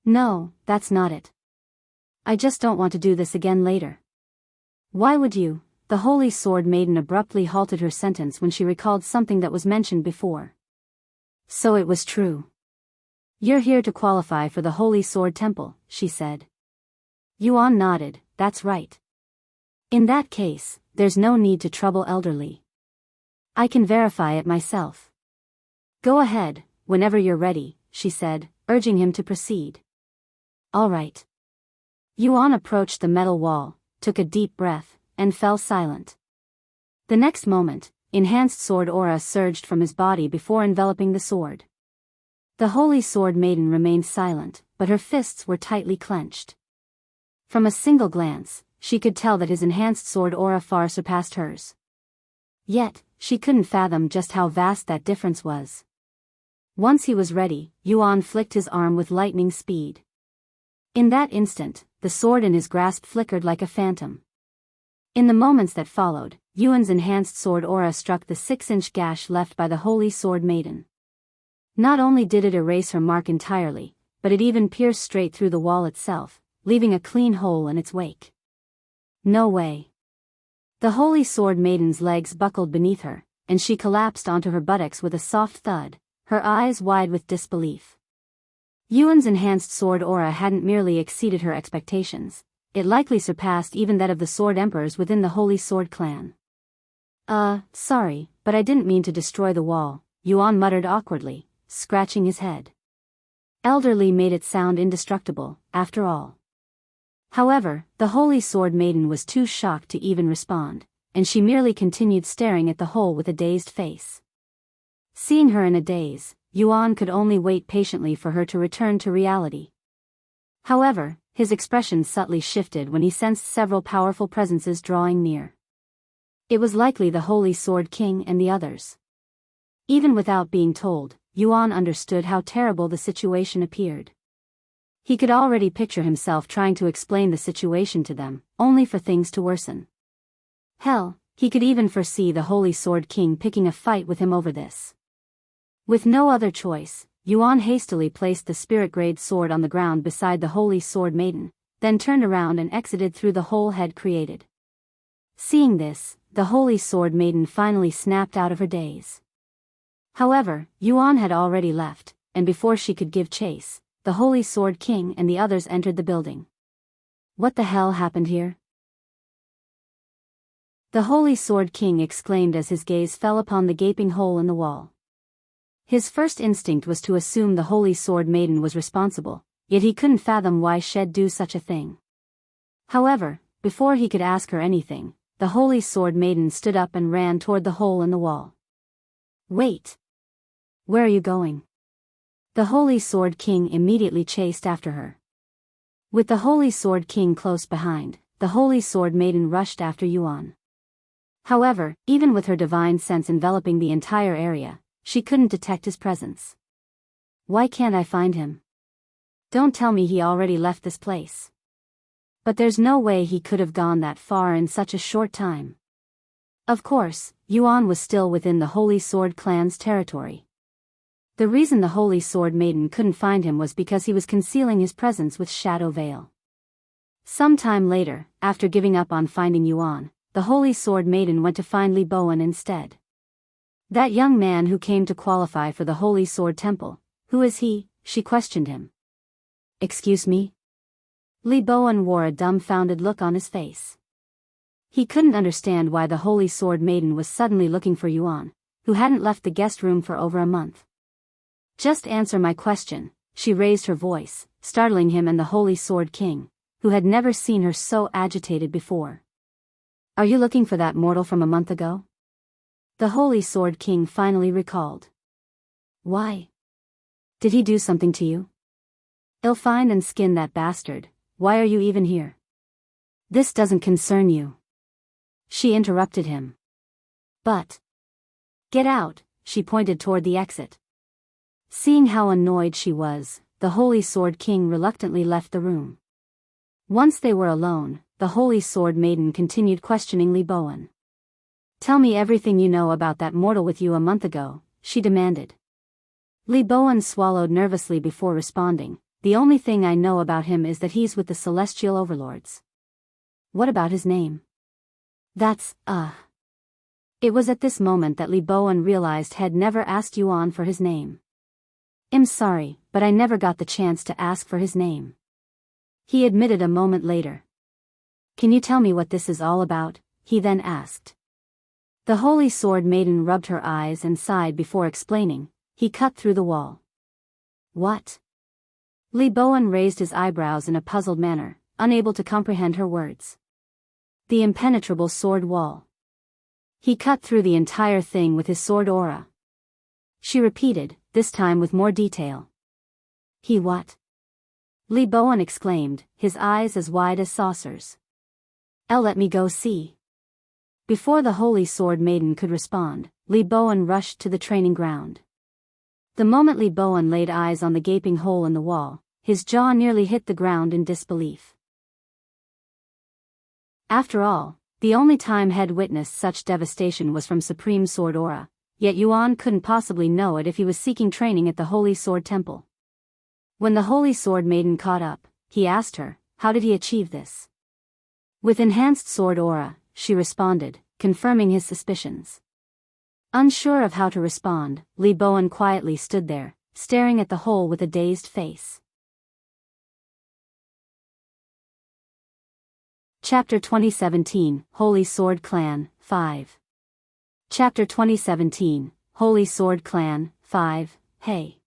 No, that's not it. I just don't want to do this again later. Why would you? The Holy Sword Maiden abruptly halted her sentence when she recalled something that was mentioned before. So it was true. You're here to qualify for the Holy Sword Temple, she said. Yuan nodded, that's right. In that case, there's no need to trouble elderly. I can verify it myself. Go ahead, whenever you're ready, she said, urging him to proceed. All right. Yuan approached the metal wall, took a deep breath, and fell silent. The next moment, enhanced sword aura surged from his body before enveloping the sword. The Holy Sword Maiden remained silent, but her fists were tightly clenched. From a single glance, she could tell that his enhanced sword aura far surpassed hers. Yet, she couldn't fathom just how vast that difference was. Once he was ready, Yuan flicked his arm with lightning speed. In that instant, the sword in his grasp flickered like a phantom. In the moments that followed, Yuan's enhanced sword aura struck the 6-inch gash left by the Holy Sword Maiden. Not only did it erase her mark entirely, but it even pierced straight through the wall itself, leaving a clean hole in its wake. No way. The Holy Sword Maiden's legs buckled beneath her, and she collapsed onto her buttocks with a soft thud, her eyes wide with disbelief. Yuan's enhanced sword aura hadn't merely exceeded her expectations, it likely surpassed even that of the Sword Emperors within the Holy Sword clan. Sorry, but I didn't mean to destroy the wall, Yuan muttered awkwardly, scratching his head. Elderly made it sound indestructible, after all. However, the Holy Sword Maiden was too shocked to even respond, and she merely continued staring at the hole with a dazed face. Seeing her in a daze, Yuan could only wait patiently for her to return to reality. However, his expression subtly shifted when he sensed several powerful presences drawing near. It was likely the Holy Sword King and the others. Even without being told, Yuan understood how terrible the situation appeared. He could already picture himself trying to explain the situation to them, only for things to worsen. Hell, He could even foresee the Holy Sword King picking a fight with him over this. With no other choice, Yuan hastily placed the spirit-grade sword on the ground beside the Holy Sword Maiden, then turned around and exited through the hole had created. Seeing this, the Holy Sword Maiden finally snapped out of her daze. However, Yuan had already left, and before she could give chase, the Holy Sword King and the others entered the building. What the hell happened here? The Holy Sword King exclaimed as his gaze fell upon the gaping hole in the wall. His first instinct was to assume the Holy Sword Maiden was responsible, yet he couldn't fathom why she'd do such a thing. However, before he could ask her anything, the Holy Sword Maiden stood up and ran toward the hole in the wall. Wait! Where are you going? The Holy Sword King immediately chased after her. With the Holy Sword King close behind, the Holy Sword Maiden rushed after Yuan. However, even with her divine sense enveloping the entire area, she couldn't detect his presence. Why can't I find him? Don't tell me he already left this place. But there's no way he could have gone that far in such a short time. Of course, Yuan was still within the Holy Sword clan's territory. The reason the Holy Sword Maiden couldn't find him was because he was concealing his presence with Shadow Veil. Some time later, after giving up on finding Yuan, the Holy Sword Maiden went to find Li Bowen instead. That young man who came to qualify for the Holy Sword Temple, who is he? She questioned him. Excuse me? Li Bowen wore a dumbfounded look on his face. He couldn't understand why the Holy Sword Maiden was suddenly looking for Yuan, who hadn't left the guest room for over a month. Just answer my question, she raised her voice, startling him and the Holy Sword King, who had never seen her so agitated before. Are you looking for that mortal from a month ago? The Holy Sword King finally recalled. Why? Did he do something to you? I'll find and skin that bastard. Why are you even here? This doesn't concern you. She interrupted him. But. Get out, she pointed toward the exit. Seeing how annoyed she was, the Holy Sword King reluctantly left the room. Once they were alone, the Holy Sword Maiden continued questioning Li Bowen. Tell me everything you know about that mortal with you a month ago, she demanded. Li Bowen swallowed nervously before responding. The only thing I know about him is that he's with the Celestial Overlords. What about his name? That's, It was at this moment that Li Bowen realized he'd never asked Yuan for his name. I'm sorry, but I never got the chance to ask for his name. He admitted a moment later. Can you tell me what this is all about? He then asked. The Holy Sword Maiden rubbed her eyes and sighed before explaining. He cut through the wall. What? Li Bowen raised his eyebrows in a puzzled manner, unable to comprehend her words. The impenetrable sword wall. He cut through the entire thing with his sword aura. She repeated, this time with more detail. He what? Li Bowen exclaimed, his eyes as wide as saucers. Let me go see. Before the Holy Sword Maiden could respond, Li Bowen rushed to the training ground. The moment Li Bowen laid eyes on the gaping hole in the wall, his jaw nearly hit the ground in disbelief. After all, the only time he'd witnessed such devastation was from Supreme Sword Aura, yet Yuan couldn't possibly know it if he was seeking training at the Holy Sword Temple. When the Holy Sword Maiden caught up, he asked her, how did he achieve this? With enhanced sword aura, she responded, confirming his suspicions. Unsure of how to respond, Li Bowen quietly stood there, staring at the hole with a dazed face. Chapter 2017, Holy Sword Clan, 5. Chapter 2017, Holy Sword Clan, 5, Hey.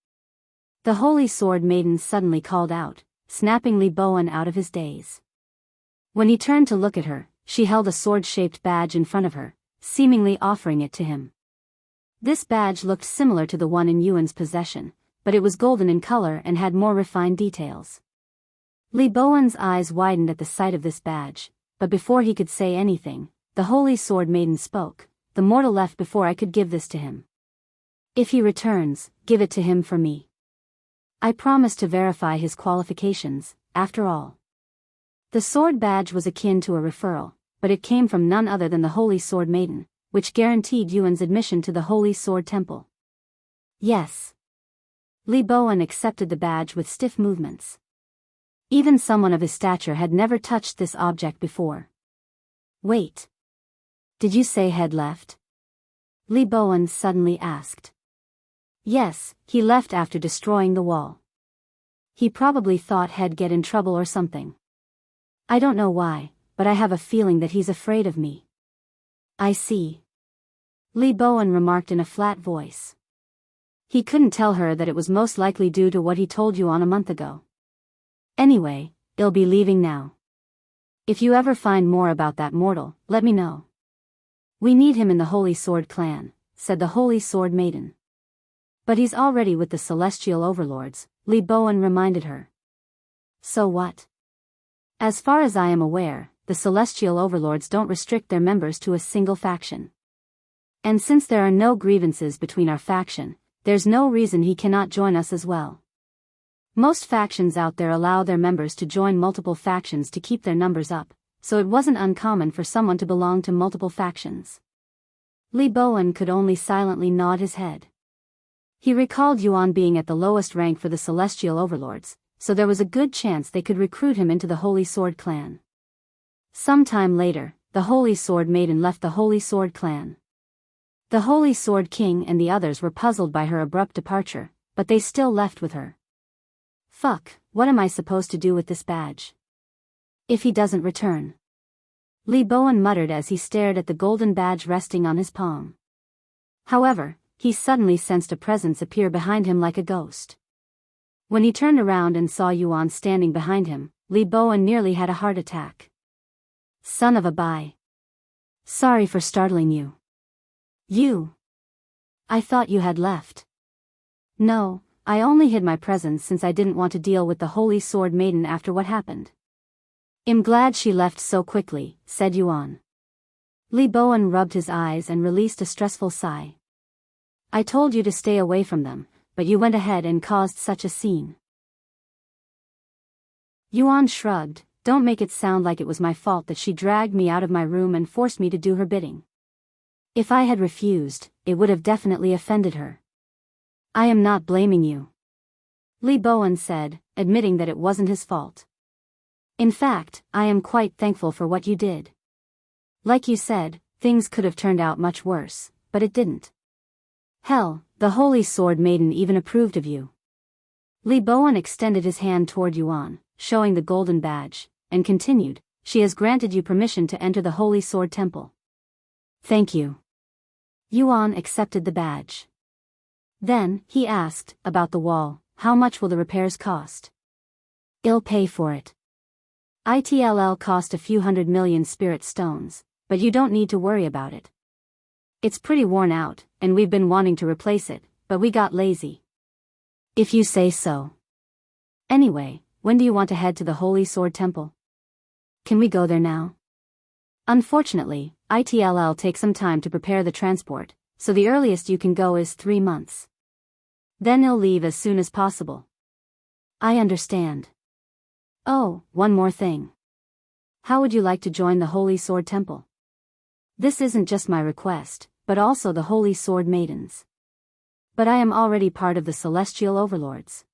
The Holy Sword Maiden suddenly called out, snapping Li Bowen out of his daze. When he turned to look at her, she held a sword-shaped badge in front of her, seemingly offering it to him. This badge looked similar to the one in Yuan's possession, but it was golden in color and had more refined details. Li Bowen's eyes widened at the sight of this badge, but before he could say anything, the Holy Sword Maiden spoke. The mortal left before I could give this to him. If he returns, give it to him for me. I promise to verify his qualifications, after all. The sword badge was akin to a referral, but but it came from none other than the Holy Sword Maiden, which guaranteed Yuan's admission to the Holy Sword Temple. Yes. Li Bowen accepted the badge with stiff movements. Even someone of his stature had never touched this object before. Wait. Did you say Head left? Li Bowen suddenly asked. Yes, he left after destroying the wall. He probably thought Head get in trouble or something. I don't know why, but I have a feeling that he's afraid of me. I see. Li Bowen remarked in a flat voice. He couldn't tell her that it was most likely due to what he told Yuan a month ago. Anyway, I'll be leaving now. If you ever find more about that mortal, let me know. We need him in the Holy Sword clan, said the Holy Sword Maiden. But he's already with the Celestial Overlords, Li Bowen reminded her. So what? As far as I am aware, the Celestial Overlords don't restrict their members to a single faction. And since there are no grievances between our faction, there's no reason he cannot join us as well. Most factions out there allow their members to join multiple factions to keep their numbers up, so it wasn't uncommon for someone to belong to multiple factions. Li Bowen could only silently nod his head. He recalled Yuan being at the lowest rank for the Celestial Overlords, so there was a good chance they could recruit him into the Holy Sword clan. Sometime later, the Holy Sword Maiden left the Holy Sword clan. The Holy Sword King and the others were puzzled by her abrupt departure, but they still left with her. Fuck, what am I supposed to do with this badge? If he doesn't return. Li Bowen muttered as he stared at the golden badge resting on his palm. However, he suddenly sensed a presence appear behind him like a ghost. When he turned around and saw Yuan standing behind him, Li Bowen nearly had a heart attack. Son of a Bai. Sorry for startling you. You. I thought you had left. No, I only hid my presence since I didn't want to deal with the Holy Sword Maiden after what happened. I'm glad she left so quickly, said Yuan. Li Bowen rubbed his eyes and released a stressful sigh. I told you to stay away from them, but you went ahead and caused such a scene. Yuan shrugged. Don't make it sound like it was my fault that she dragged me out of my room and forced me to do her bidding. If I had refused, it would have definitely offended her. I am not blaming you. Li Bowen said, admitting that it wasn't his fault. In fact, I am quite thankful for what you did. Like you said, things could have turned out much worse, but it didn't. Hell, the Holy Sword Maiden even approved of you. Li Bowen extended his hand toward Yuan, showing the golden badge, and continued, she has granted you permission to enter the Holy Sword Temple. Thank you. Yuan accepted the badge. Then, he asked, about the wall, how much will the repairs cost? I'll pay for it. It'll cost a few 100 million spirit stones, but you don't need to worry about it. It's pretty worn out, and we've been wanting to replace it, but we got lazy. If you say so. Anyway, when do you want to head to the Holy Sword Temple? Can we go there now? Unfortunately, it'll take some time to prepare the transport, so the earliest you can go is 3 months. Then I'll leave as soon as possible. I understand. Oh, one more thing. How would you like to join the Holy Sword Temple? This isn't just my request, but also the Holy Sword Maiden's. But I am already part of the Celestial Overlords.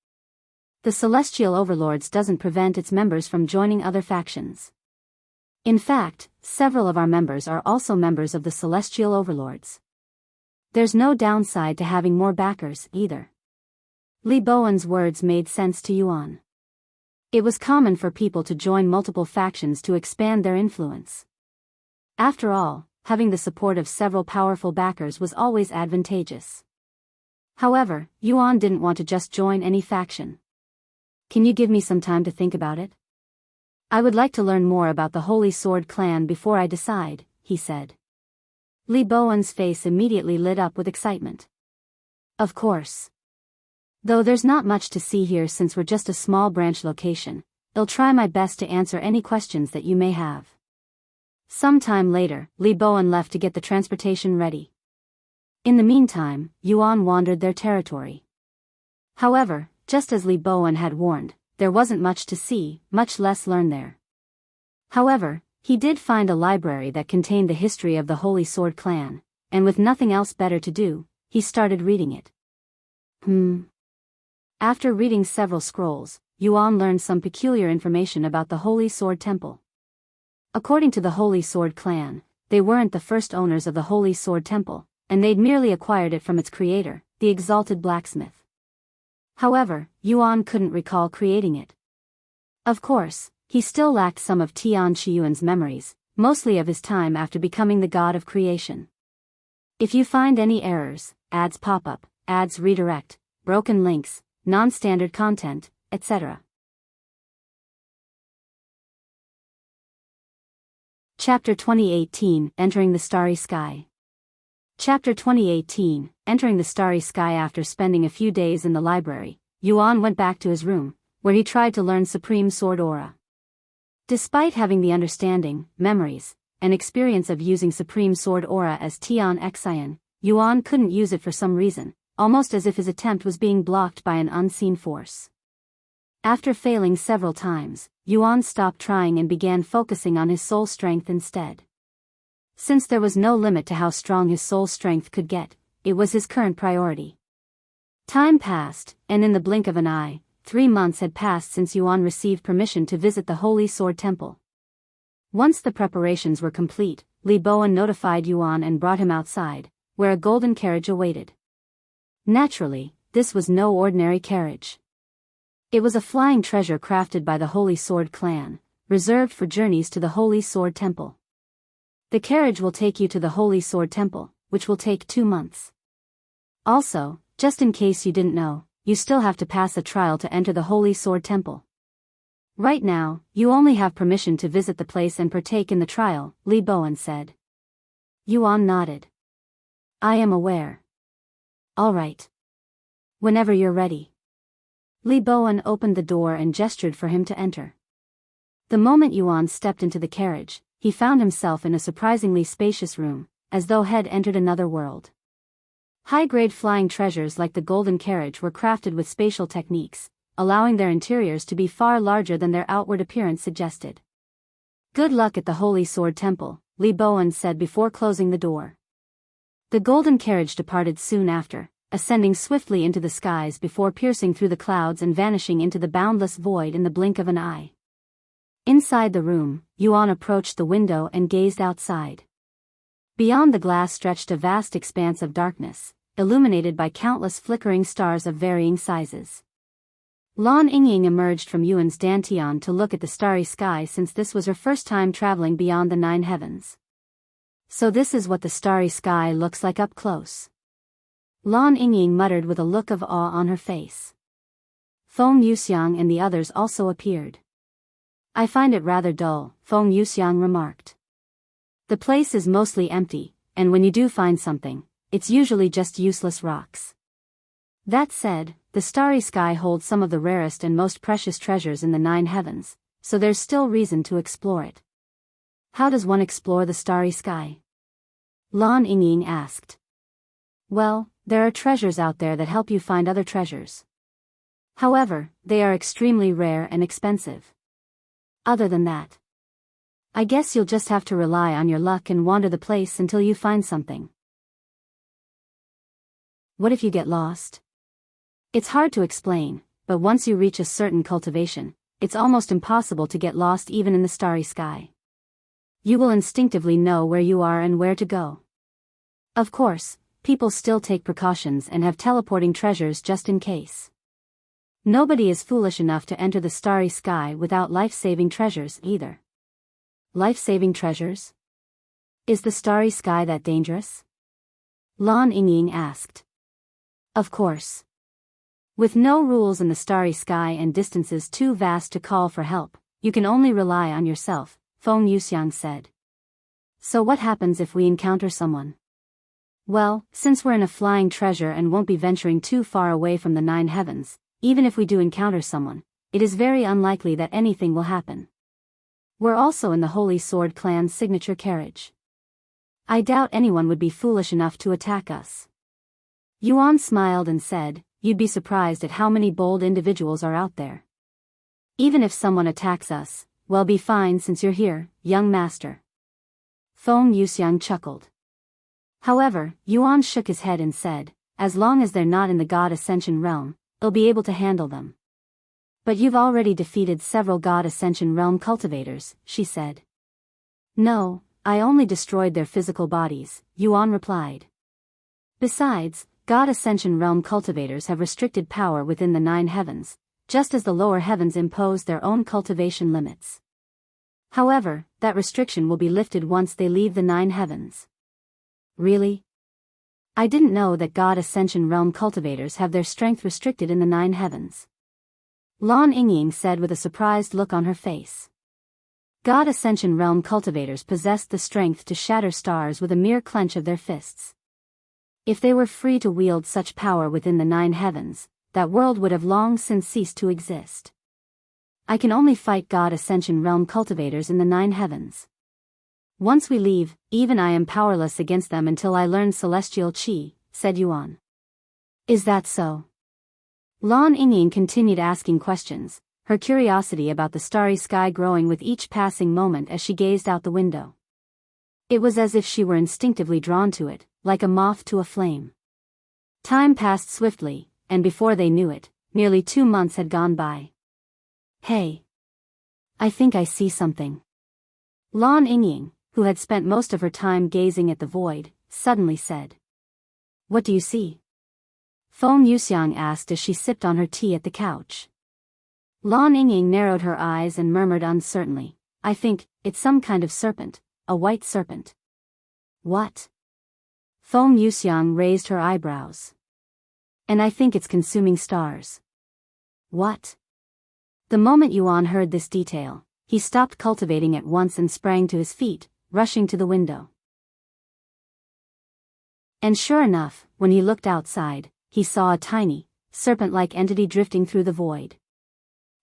The Celestial Overlords doesn't prevent its members from joining other factions. In fact, several of our members are also members of the Celestial Overlords. There's no downside to having more backers, either. Li Bowen's words made sense to Yuan. It was common for people to join multiple factions to expand their influence. After all, having the support of several powerful backers was always advantageous. However, Yuan didn't want to just join any faction. Can you give me some time to think about it? I would like to learn more about the Holy Sword clan before I decide, he said. Li Bowen's face immediately lit up with excitement. Of course. Though there's not much to see here since we're just a small branch location, I'll try my best to answer any questions that you may have. Sometime later, Li Bowen left to get the transportation ready. In the meantime, Yuan wandered their territory. However, just as Li Bowen had warned, there wasn't much to see, much less learn there. However, He did find a library that contained the history of the Holy Sword clan, and with nothing else better to do, he started reading it. After reading several scrolls, Yuan learned some peculiar information about the Holy Sword Temple. According to the Holy Sword clan, they weren't the first owners of the Holy Sword Temple, and they'd merely acquired it from its creator, the Exalted Blacksmith. However, Yuan couldn't recall creating it. Of course, he still lacked some of Tian Shiyuan's memories, mostly of his time after becoming the god of creation. If you find any errors, ads pop up, ads redirect, broken links, non-standard content, etc. Chapter 2018, Entering the Starry Sky. Chapter 2018, Entering the Starry Sky. After spending a few days in the library, Yuan went back to his room, where he tried to learn Supreme Sword Aura. Despite having the understanding, memories, and experience of using Supreme Sword Aura as Tian Xian, Yuan couldn't use it for some reason, almost as if his attempt was being blocked by an unseen force. After failing several times, Yuan stopped trying and began focusing on his soul strength instead. Since there was no limit to how strong his soul strength could get, it was his current priority. Time passed, and in the blink of an eye, 3 months had passed since Yuan received permission to visit the Holy Sword Temple. Once the preparations were complete, Li Bowen notified Yuan and brought him outside, where a golden carriage awaited. Naturally, this was no ordinary carriage. It was a flying treasure crafted by the Holy Sword clan, reserved for journeys to the Holy Sword Temple. The carriage will take you to the Holy Sword Temple, which will take 2 months. Also, just in case you didn't know, you still have to pass a trial to enter the Holy Sword Temple. Right now, you only have permission to visit the place and partake in the trial, Li Bowen said. Yuan nodded. I am aware. All right. Whenever you're ready. Li Bowen opened the door and gestured for him to enter. The moment Yuan stepped into the carriage, he found himself in a surprisingly spacious room, as though he'd entered another world. High-grade flying treasures like the golden carriage were crafted with spatial techniques, allowing their interiors to be far larger than their outward appearance suggested. Good luck at the Holy Sword Temple, Li Bowen said before closing the door. The golden carriage departed soon after, ascending swiftly into the skies before piercing through the clouds and vanishing into the boundless void in the blink of an eye. Inside the room, Yuan approached the window and gazed outside. Beyond the glass stretched a vast expanse of darkness, illuminated by countless flickering stars of varying sizes. Lan Yingying emerged from Yuan's dantian to look at the starry sky since this was her first time traveling beyond the 9 heavens. So this is what the starry sky looks like up close. Lan Yingying muttered with a look of awe on her face. Feng Yuxiang and the others also appeared. I find it rather dull, Feng Yuxiang remarked. The place is mostly empty, and when you do find something, it's usually just useless rocks. That said, the starry sky holds some of the rarest and most precious treasures in the 9 heavens, so there's still reason to explore it. How does one explore the starry sky? Lan Yingying asked. Well, there are treasures out there that help you find other treasures. However, they are extremely rare and expensive. Other than that, I guess you'll just have to rely on your luck and wander the place until you find something. What if you get lost? It's hard to explain, but once you reach a certain cultivation, it's almost impossible to get lost even in the starry sky. You will instinctively know where you are and where to go. Of course, people still take precautions and have teleporting treasures just in case. Nobody is foolish enough to enter the starry sky without life-saving treasures either. Life-saving treasures? Is the starry sky that dangerous? Lan Yingying asked. Of course. With no rules in the starry sky and distances too vast to call for help, you can only rely on yourself, Feng Yuxiang said. So what happens if we encounter someone? Well, since we're in a flying treasure and won't be venturing too far away from the 9 heavens, even if we do encounter someone, it is very unlikely that anything will happen. We're also in the Holy Sword clan's signature carriage. I doubt anyone would be foolish enough to attack us. Yuan smiled and said, you'd be surprised at how many bold individuals are out there. Even if someone attacks us, Well, be fine since you're here, young master. Feng Yuxiang chuckled. However, Yuan shook his head and said, as long as they're not in the God Ascension realm, they'll be able to handle them. But you've already defeated several God Ascension realm cultivators, she said. No, I only destroyed their physical bodies, Yuan replied. Besides, God Ascension realm cultivators have restricted power within the 9 heavens, just as the lower heavens impose their own cultivation limits. However, that restriction will be lifted once they leave the 9 heavens. Really? I didn't know that God Ascension realm cultivators have their strength restricted in the 9 heavens. Lan Yingying said with a surprised look on her face. God Ascension realm cultivators possessed the strength to shatter stars with a mere clench of their fists. If they were free to wield such power within the 9 heavens, that world would have long since ceased to exist. I can only fight God Ascension realm cultivators in the 9 heavens. Once we leave, even I am powerless against them until I learn celestial qi, said Yuan. Is that so? Lan Yingying continued asking questions, her curiosity about the starry sky growing with each passing moment as she gazed out the window. It was as if she were instinctively drawn to it, like a moth to a flame. Time passed swiftly, and before they knew it, nearly 2 months had gone by. Hey! I think I see something. Lan Yingying, who had spent most of her time gazing at the void, suddenly said. What do you see? Feng Yuxiang asked as she sipped on her tea at the couch. Lan Yingying narrowed her eyes and murmured uncertainly, I think, it's some kind of serpent, a white serpent. What? Feng Yuxiang raised her eyebrows. And I think it's consuming stars. What? The moment Yuan heard this detail, he stopped cultivating at once and sprang to his feet, rushing to the window. And sure enough, when he looked outside, he saw a tiny, serpent-like entity drifting through the void.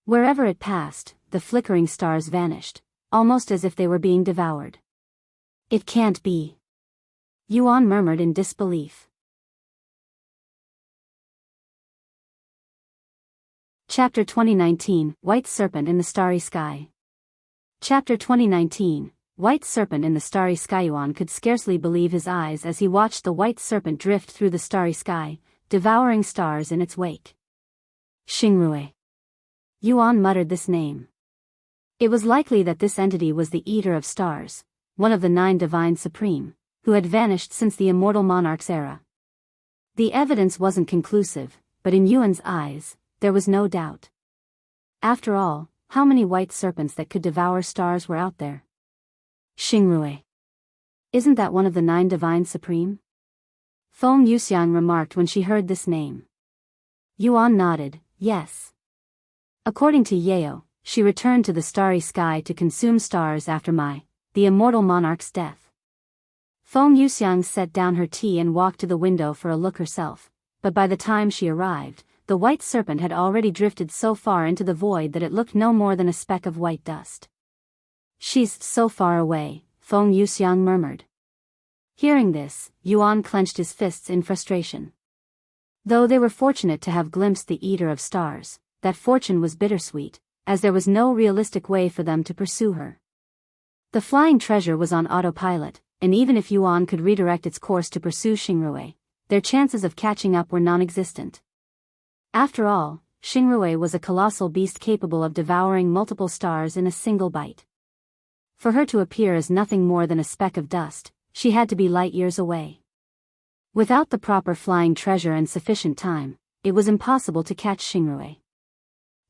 Wherever it passed, the flickering stars vanished, almost as if they were being devoured. It can't be. Yuan murmured in disbelief. Chapter 2019, White Serpent in the Starry Sky. Chapter 2019, White Serpent in the Starry Sky. Yuan could scarcely believe his eyes as he watched the white serpent drift through the starry sky, devouring stars in its wake. Xingrui. Yuan muttered this name. It was likely that this entity was the Eater of Stars, one of the 9 Divine Supreme, who had vanished since the Immortal Monarch's era. The evidence wasn't conclusive, but in Yuan's eyes, there was no doubt. After all, how many white serpents that could devour stars were out there? Xingrui. Isn't that one of the 9 Divine Supreme? Feng Yuxiang remarked when she heard this name. Yuan nodded, yes. According to Yao, she returned to the starry sky to consume stars after the Immortal Monarch's death. Feng Yuxiang set down her tea and walked to the window for a look herself, but by the time she arrived, the white serpent had already drifted so far into the void that it looked no more than a speck of white dust. She's so far away, Feng Yuxiang murmured. Hearing this, Yuan clenched his fists in frustration. Though they were fortunate to have glimpsed the Eater of Stars, that fortune was bittersweet, as there was no realistic way for them to pursue her. The flying treasure was on autopilot, and even if Yuan could redirect its course to pursue Xingrui, their chances of catching up were non-existent. After all, Xingrui was a colossal beast capable of devouring multiple stars in a single bite. For her to appear as nothing more than a speck of dust, she had to be light years away. Without the proper flying treasure and sufficient time, it was impossible to catch Xingrui.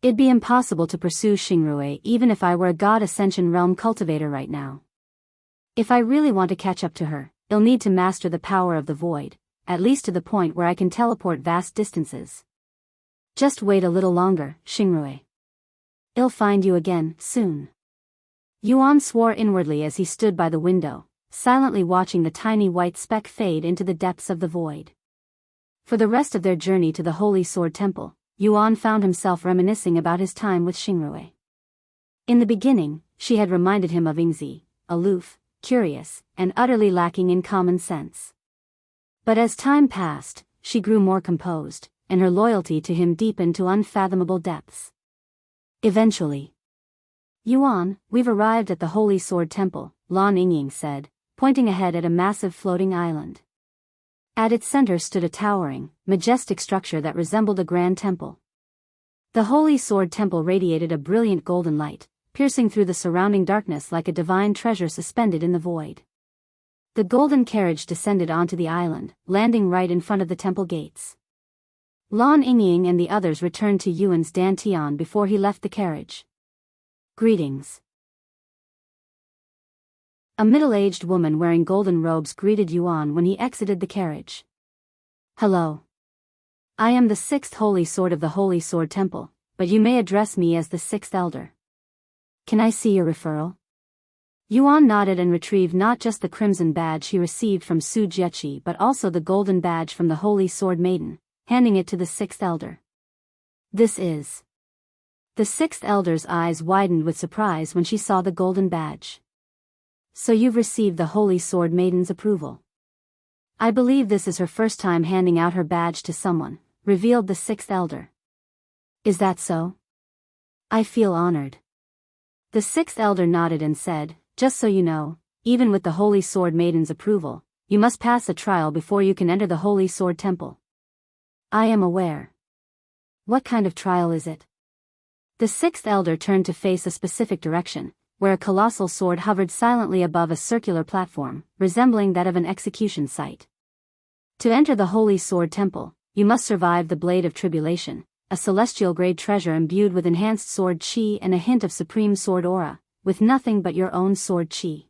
It'd be impossible to pursue Xingrui even if I were a God Ascension realm cultivator right now. If I really want to catch up to her, I'll need to master the power of the void, at least to the point where I can teleport vast distances. Just wait a little longer, Xingrui. I'll find you again, soon. Yuan swore inwardly as he stood by the window, silently watching the tiny white speck fade into the depths of the void. For the rest of their journey to the Holy Sword Temple, Yuan found himself reminiscing about his time with Xingrui. In the beginning, she had reminded him of Yingzi, aloof, curious, and utterly lacking in common sense. But as time passed, she grew more composed, and her loyalty to him deepened to unfathomable depths. Eventually, Yuan, we've arrived at the Holy Sword Temple, Lan Yingying said, pointing ahead at a massive floating island. At its center stood a towering, majestic structure that resembled a grand temple. The Holy Sword Temple radiated a brilliant golden light, piercing through the surrounding darkness like a divine treasure suspended in the void. The golden carriage descended onto the island, landing right in front of the temple gates. Lan Yingying and the others returned to Yuan's dantian before he left the carriage. Greetings. A middle-aged woman wearing golden robes greeted Yuan when he exited the carriage. Hello. I am the sixth Holy Sword of the Holy Sword Temple, but you may address me as the sixth elder. Can I see your referral? Yuan nodded and retrieved not just the crimson badge he received from Su Jiechi but also the golden badge from the Holy Sword Maiden, handing it to the sixth elder. This is. The sixth elder's eyes widened with surprise when she saw the golden badge. So you've received the Holy Sword Maiden's approval. I believe this is her first time handing out her badge to someone, revealed the sixth elder. Is that so? I feel honored. The sixth elder nodded and said, just so you know, even with the Holy Sword Maiden's approval, you must pass a trial before you can enter the Holy Sword Temple. I am aware. What kind of trial is it? The sixth elder turned to face a specific direction, where a colossal sword hovered silently above a circular platform, resembling that of an execution site. To enter the Holy Sword Temple, you must survive the Blade of Tribulation, a celestial-grade treasure imbued with enhanced sword chi and a hint of supreme sword aura, with nothing but your own sword chi.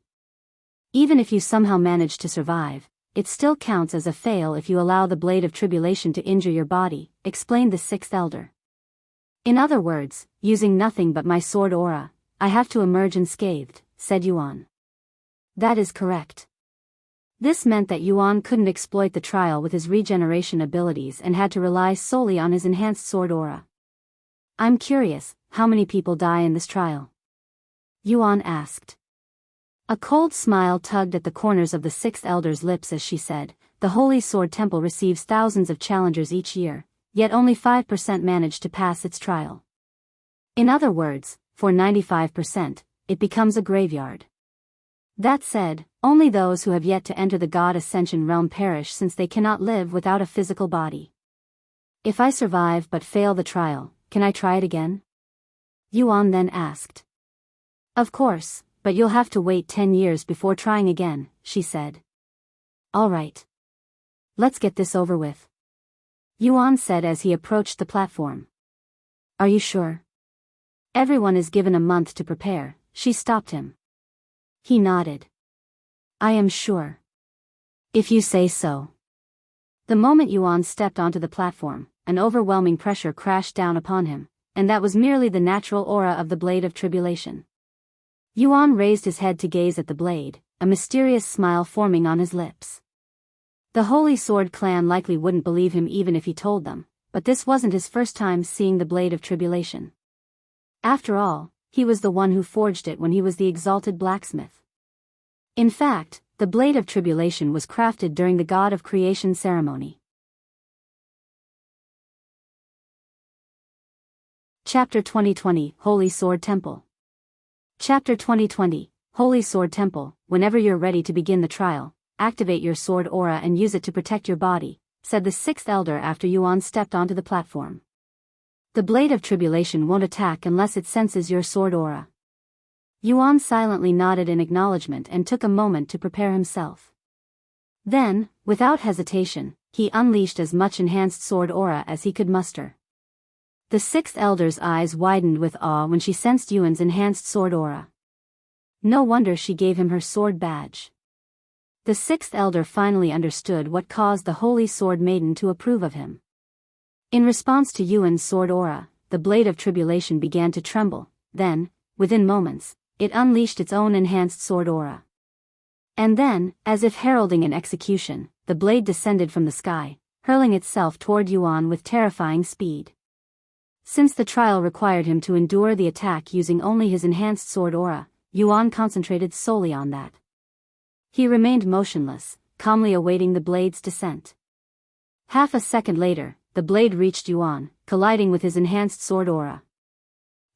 Even if you somehow manage to survive, it still counts as a fail if you allow the Blade of Tribulation to injure your body, explained the sixth elder. In other words, using nothing but my sword aura, I have to emerge unscathed, said Yuan. That is correct. This meant that Yuan couldn't exploit the trial with his regeneration abilities and had to rely solely on his enhanced sword aura. I'm curious, how many people die in this trial? Yuan asked. A cold smile tugged at the corners of the sixth elder's lips as she said, the Holy Sword Temple receives thousands of challengers each year, yet only 5% manage to pass its trial. In other words, for 95%, it becomes a graveyard. That said, only those who have yet to enter the God Ascension realm perish since they cannot live without a physical body. If I survive but fail the trial, can I try it again? Yuan then asked. Of course, but you'll have to wait 10 years before trying again, she said. All right. Let's get this over with. Yuan said as he approached the platform. Are you sure? Everyone is given a month to prepare, she stopped him. He nodded. I am sure. If you say so. The moment Yuan stepped onto the platform, an overwhelming pressure crashed down upon him, and that was merely the natural aura of the Blade of Tribulation. Yuan raised his head to gaze at the blade, a mysterious smile forming on his lips. The Holy Sword clan likely wouldn't believe him even if he told them, but this wasn't his first time seeing the Blade of Tribulation. After all, he was the one who forged it when he was the exalted blacksmith. In fact, the Blade of Tribulation was crafted during the God of Creation ceremony. Chapter 2020, Holy Sword Temple. Chapter 2020, Holy Sword Temple. Whenever you're ready to begin the trial, activate your sword aura and use it to protect your body, said the sixth elder after Yuan stepped onto the platform. The Blade of Tribulation won't attack unless it senses your sword aura. Yuan silently nodded in acknowledgement and took a moment to prepare himself. Then, without hesitation, he unleashed as much enhanced sword aura as he could muster. The sixth elder's eyes widened with awe when she sensed Yuan's enhanced sword aura. No wonder she gave him her sword badge. The sixth elder finally understood what caused the Holy Sword Maiden to approve of him. In response to Yuan's sword aura, the Blade of Tribulation began to tremble, then, within moments, it unleashed its own enhanced sword aura. And then, as if heralding an execution, the blade descended from the sky, hurling itself toward Yuan with terrifying speed. Since the trial required him to endure the attack using only his enhanced sword aura, Yuan concentrated solely on that. He remained motionless, calmly awaiting the blade's descent. Half a second later, the blade reached Yuan, colliding with his enhanced sword aura.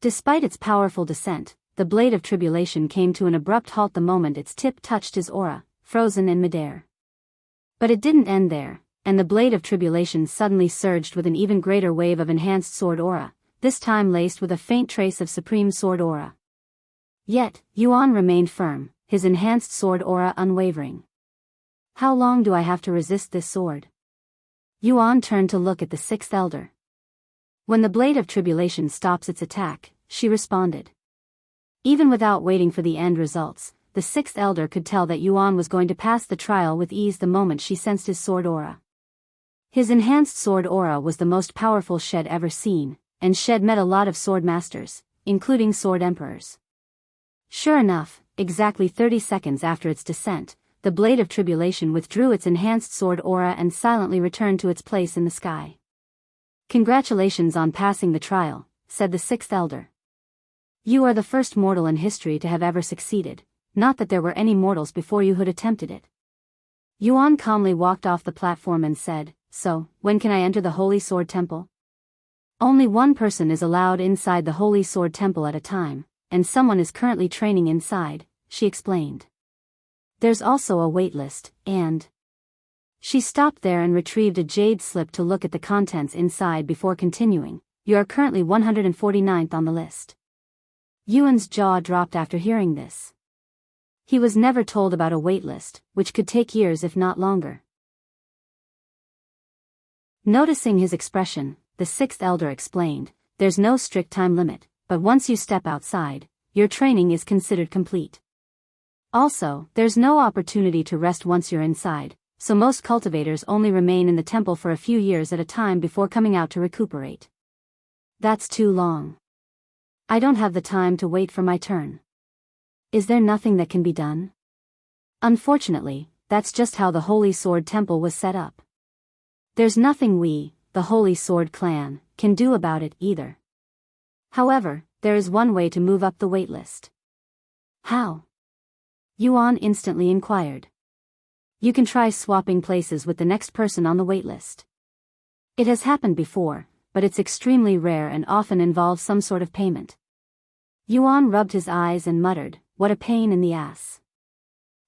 Despite its powerful descent, the blade of tribulation came to an abrupt halt the moment its tip touched his aura, frozen in midair. But it didn't end there, and the blade of tribulation suddenly surged with an even greater wave of enhanced sword aura, this time laced with a faint trace of supreme sword aura. Yet, Yuan remained firm, his enhanced sword aura unwavering. How long do I have to resist this sword? Yuan turned to look at the sixth elder. When the blade of tribulation stops its attack, she responded. Even without waiting for the end results, the sixth elder could tell that Yuan was going to pass the trial with ease the moment she sensed his sword aura. His enhanced sword aura was the most powerful Shed ever seen, and Shed met a lot of sword masters, including sword emperors. Sure enough, exactly 30 seconds after its descent, the blade of tribulation withdrew its enhanced sword aura and silently returned to its place in the sky. Congratulations on passing the trial, said the sixth elder. You are the first mortal in history to have ever succeeded, not that there were any mortals before you who'd attempted it. Yuan calmly walked off the platform and said, So, when can I enter the Holy Sword Temple? Only one person is allowed inside the Holy Sword Temple at a time, and someone is currently training inside, she explained. There's also a wait list, and... She stopped there and retrieved a jade slip to look at the contents inside before continuing. You are currently 149th on the list. Yuan's jaw dropped after hearing this. He was never told about a wait list, which could take years if not longer. Noticing his expression, the sixth elder explained, there's no strict time limit, but once you step outside, your training is considered complete. Also, there's no opportunity to rest once you're inside, so most cultivators only remain in the temple for a few years at a time before coming out to recuperate. That's too long. I don't have the time to wait for my turn. Is there nothing that can be done? Unfortunately, that's just how the Holy Sword Temple was set up. There's nothing we, the Holy Sword Clan, can do about it either. However, there is one way to move up the wait list. How? Yuan instantly inquired. You can try swapping places with the next person on the wait list. It has happened before, but it's extremely rare and often involves some sort of payment. Yuan rubbed his eyes and muttered, what a pain in the ass.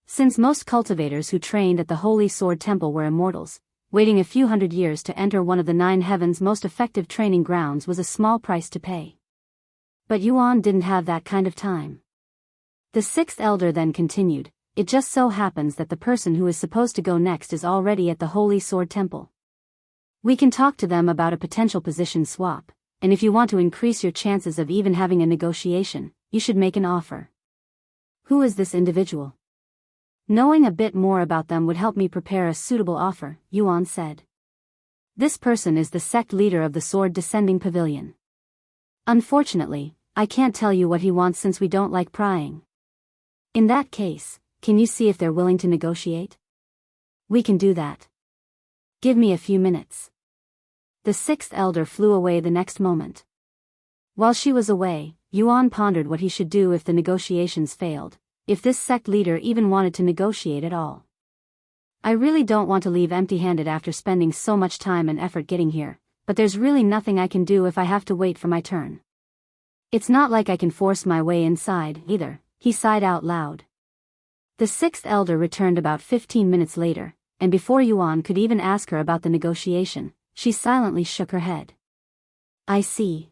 Since most cultivators who trained at the Holy Sword Temple were immortals, waiting a few hundred years to enter one of the 9 heavens' most effective training grounds was a small price to pay. But Yuan didn't have that kind of time. The sixth elder then continued, it just so happens that the person who is supposed to go next is already at the Holy Sword Temple. We can talk to them about a potential position swap, and if you want to increase your chances of even having a negotiation, you should make an offer. Who is this individual? Knowing a bit more about them would help me prepare a suitable offer, Yuan said. This person is the sect leader of the Sword Descending Pavilion. Unfortunately, I can't tell you what he wants since we don't like prying. In that case, can you see if they're willing to negotiate? We can do that. Give me a few minutes. The sixth elder flew away the next moment. While she was away, Yuan pondered what he should do if the negotiations failed, if this sect leader even wanted to negotiate at all. I really don't want to leave empty-handed after spending so much time and effort getting here, but there's really nothing I can do if I have to wait for my turn. It's not like I can force my way inside, either, he sighed out loud. The sixth elder returned about 15 minutes later, and before Yuan could even ask her about the negotiation, she silently shook her head. I see.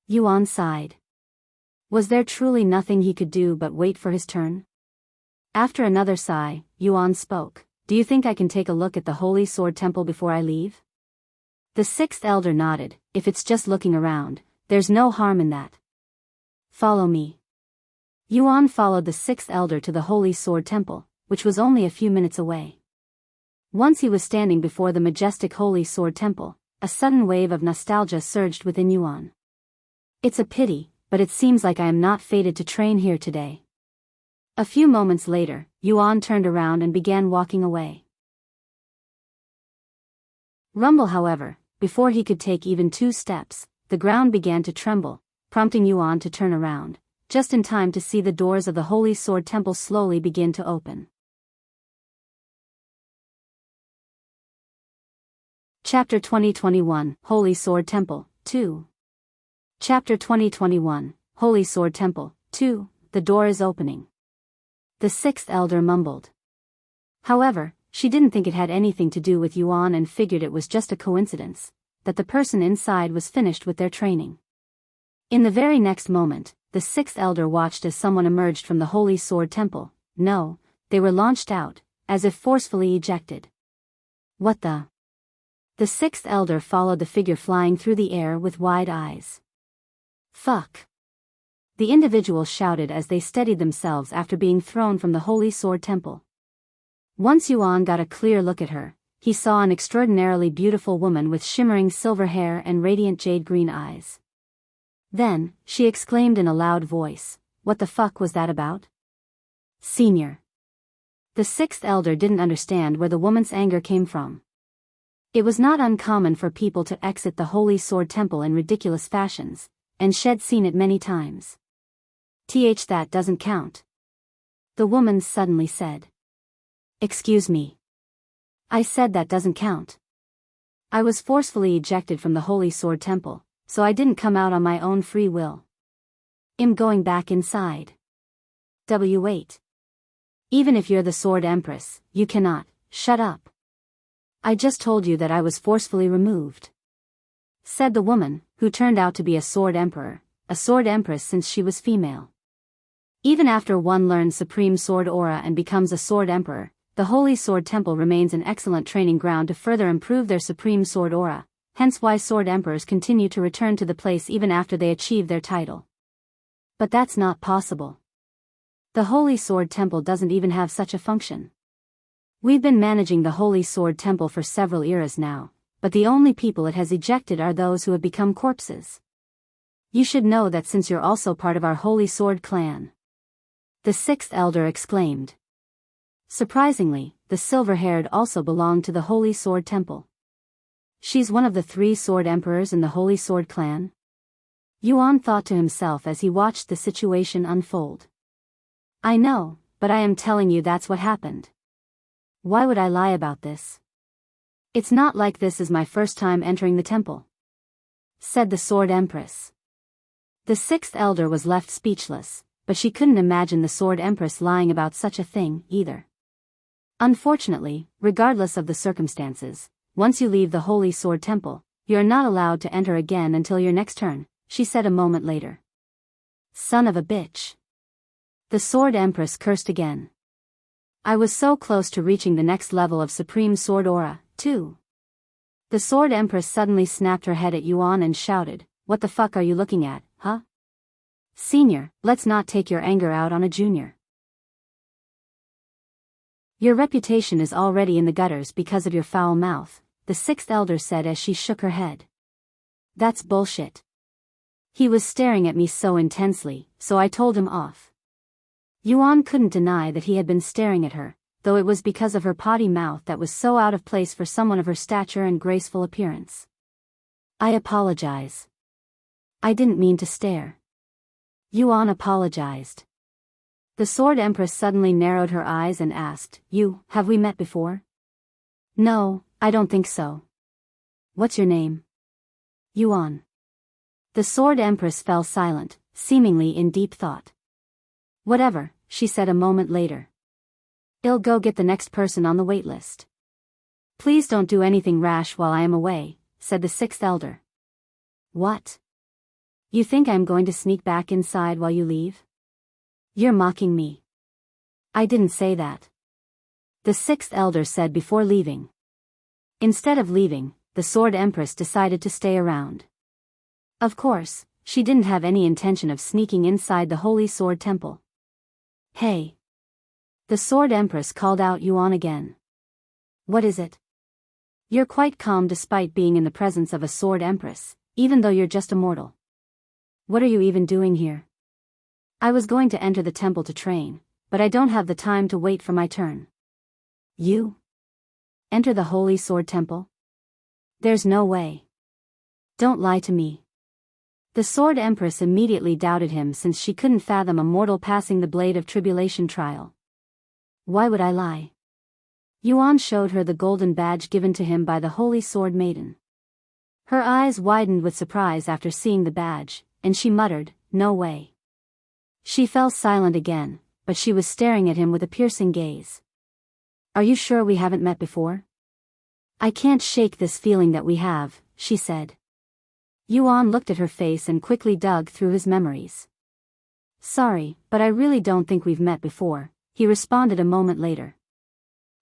Yuan sighed. Was there truly nothing he could do but wait for his turn? After another sigh, Yuan spoke. Do you think I can take a look at the Holy Sword Temple before I leave? The sixth elder nodded. If it's just looking around, there's no harm in that. Follow me. Yuan followed the sixth elder to the Holy Sword Temple, which was only a few minutes away. Once he was standing before the majestic Holy Sword Temple, a sudden wave of nostalgia surged within Yuan. It's a pity, but it seems like I am not fated to train here today. A few moments later, Yuan turned around and began walking away. Rumble, however, before he could take even 2 steps, the ground began to tremble, prompting Yuan to turn around, just in time to see the doors of the Holy Sword Temple slowly begin to open. Chapter 2021, Holy Sword Temple, 2. Chapter 2021, Holy Sword Temple, 2, the door is opening. The sixth elder mumbled. However, she didn't think it had anything to do with Yuan and figured it was just a coincidence that the person inside was finished with their training. In the very next moment, the sixth elder watched as someone emerged from the Holy Sword Temple. No, they were launched out, as if forcefully ejected. What the? The sixth elder followed the figure flying through the air with wide eyes. Fuck! The individual shouted as they steadied themselves after being thrown from the Holy Sword Temple. Once Yuan got a clear look at her, he saw an extraordinarily beautiful woman with shimmering silver hair and radiant jade-green eyes. Then, she exclaimed in a loud voice, "What the fuck was that about?" Senior. The sixth elder didn't understand where the woman's anger came from. It was not uncommon for people to exit the Holy Sword Temple in ridiculous fashions, and she'd seen it many times. That doesn't count. The woman suddenly said. Excuse me. I said that doesn't count. I was forcefully ejected from the Holy Sword Temple, so I didn't come out on my own free will. I'm going back inside. W8. Even if you're the Sword Empress, you cannot. Shut up. I just told you that I was forcefully removed. Said the woman, who turned out to be a Sword Emperor, a Sword Empress since she was female. Even after one learns Supreme Sword Aura and becomes a Sword Emperor, the Holy Sword Temple remains an excellent training ground to further improve their Supreme Sword Aura, hence why Sword Emperors continue to return to the place even after they achieve their title. But that's not possible. The Holy Sword Temple doesn't even have such a function. We've been managing the Holy Sword Temple for several eras now, but the only people it has ejected are those who have become corpses. You should know that since you're also part of our Holy Sword clan. The sixth elder exclaimed. Surprisingly, the silver-haired also belonged to the Holy Sword Temple. She's one of the 3 Sword Emperors in the Holy Sword clan? Yuan thought to himself as he watched the situation unfold. I know, but I am telling you that's what happened. Why would I lie about this? It's not like this is my first time entering the temple, said the Sword Empress. The sixth elder was left speechless, but she couldn't imagine the Sword Empress lying about such a thing, either. Unfortunately, regardless of the circumstances, once you leave the Holy Sword Temple, you are not allowed to enter again until your next turn, she said a moment later. Son of a bitch. The Sword Empress cursed again. I was so close to reaching the next level of Supreme Sword Aura, too. The Sword Empress suddenly snapped her head at Yuan and shouted, What the fuck are you looking at, huh? Senior, let's not take your anger out on a junior. Your reputation is already in the gutters because of your foul mouth, the sixth elder said as she shook her head. That's bullshit. He was staring at me so intensely, so I told him off. Yuan couldn't deny that he had been staring at her, though it was because of her potty mouth that was so out of place for someone of her stature and graceful appearance. I apologize. I didn't mean to stare. Yuan apologized. The Sword Empress suddenly narrowed her eyes and asked, Have we met before? No, I don't think so. What's your name? Yuan. The Sword Empress fell silent, seemingly in deep thought. Whatever, she said a moment later. I'll go get the next person on the wait list. Please don't do anything rash while I am away, said the sixth elder. What? You think I'm going to sneak back inside while you leave? You're mocking me. I didn't say that. The sixth elder said before leaving. Instead of leaving, the Sword Empress decided to stay around. Of course, she didn't have any intention of sneaking inside the Holy Sword Temple. Hey! The Sword Empress called out Yuan again. What is it? You're quite calm despite being in the presence of a Sword Empress, even though you're just a mortal. What are you even doing here? I was going to enter the temple to train, but I don't have the time to wait for my turn. You? Enter the Holy Sword Temple? There's no way. Don't lie to me. The Sword Empress immediately doubted him since she couldn't fathom a mortal passing the Blade of Tribulation trial. Why would I lie? Yuan showed her the golden badge given to him by the Holy Sword Maiden. Her eyes widened with surprise after seeing the badge, and she muttered, No way. She fell silent again, but she was staring at him with a piercing gaze. Are you sure we haven't met before? I can't shake this feeling that we have, she said. Yuan looked at her face and quickly dug through his memories. Sorry, but I really don't think we've met before, he responded a moment later.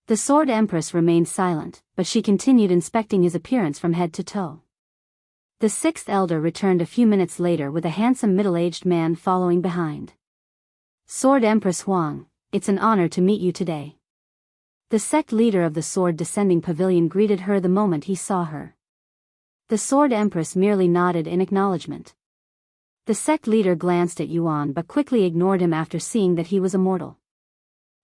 The Sword Empress remained silent, but she continued inspecting his appearance from head to toe. The sixth elder returned a few minutes later with a handsome middle-aged man following behind. Sword Empress Huang, it's an honor to meet you today. The sect leader of the Sword Descending Pavilion greeted her the moment he saw her. The Sword Empress merely nodded in acknowledgement. The sect leader glanced at Yuan but quickly ignored him after seeing that he was a mortal.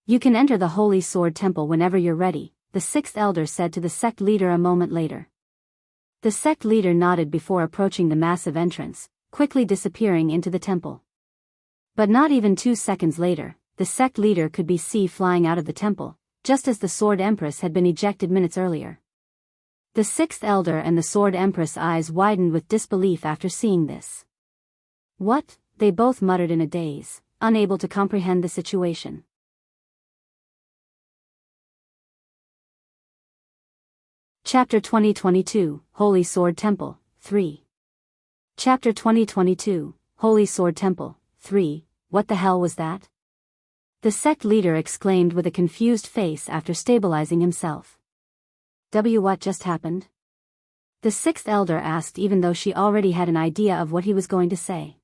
You can enter the Holy Sword Temple whenever you're ready, the sixth elder said to the sect leader a moment later. The sect leader nodded before approaching the massive entrance, quickly disappearing into the temple. But not even 2 seconds later, the sect leader could be seen flying out of the temple, just as the Sword Empress had been ejected minutes earlier. The sixth elder and the Sword Empress' eyes widened with disbelief after seeing this. What? They both muttered in a daze, unable to comprehend the situation. Chapter 2022, Holy Sword Temple, 3. Chapter 2022, Holy Sword Temple, 3, what the hell was that? The sect leader exclaimed with a confused face after stabilizing himself. What just happened? The sixth elder asked even though she already had an idea of what he was going to say.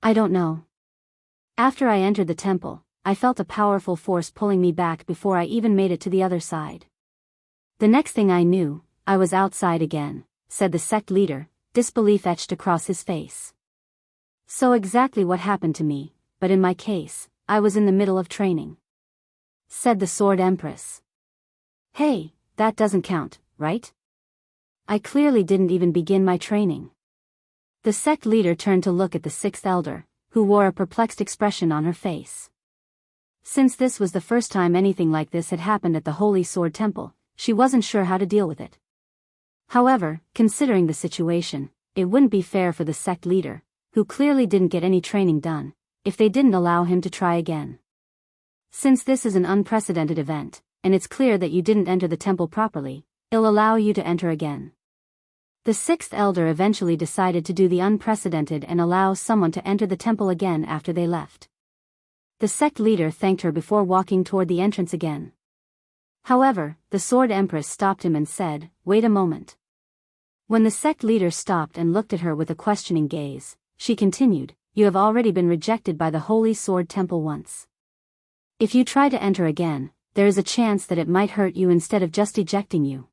I don't know. After I entered the temple, I felt a powerful force pulling me back before I even made it to the other side. The next thing I knew, I was outside again, said the sect leader, disbelief etched across his face. So exactly what happened to me, but in my case, I was in the middle of training. Said the Sword Empress. Hey, that doesn't count, right? I clearly didn't even begin my training. The sect leader turned to look at the sixth elder, who wore a perplexed expression on her face. Since this was the first time anything like this had happened at the Holy Sword Temple, she wasn't sure how to deal with it. However, considering the situation, it wouldn't be fair for the sect leader, who clearly didn't get any training done, if they didn't allow him to try again. Since this is an unprecedented event, and it's clear that you didn't enter the temple properly, it'll allow you to enter again. The sixth elder eventually decided to do the unprecedented and allow someone to enter the temple again after they left. The sect leader thanked her before walking toward the entrance again. However, the Sword Empress stopped him and said, "Wait a moment." When the sect leader stopped and looked at her with a questioning gaze, she continued, "You have already been rejected by the Holy Sword Temple once. If you try to enter again, there is a chance that it might hurt you instead of just ejecting you."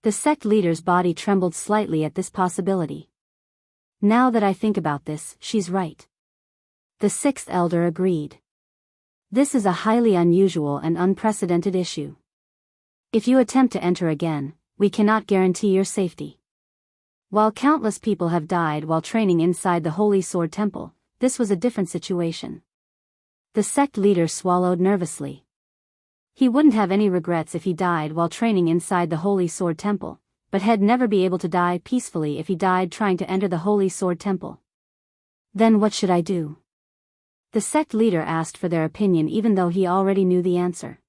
The sect leader's body trembled slightly at this possibility. Now that I think about this, she's right. The sixth elder agreed. This is a highly unusual and unprecedented issue. If you attempt to enter again, we cannot guarantee your safety. While countless people have died while training inside the Holy Sword Temple, this was a different situation. The sect leader swallowed nervously. He wouldn't have any regrets if he died while training inside the Holy Sword Temple, but he'd never be able to die peacefully if he died trying to enter the Holy Sword Temple. Then what should I do? The sect leader asked for their opinion even though he already knew the answer.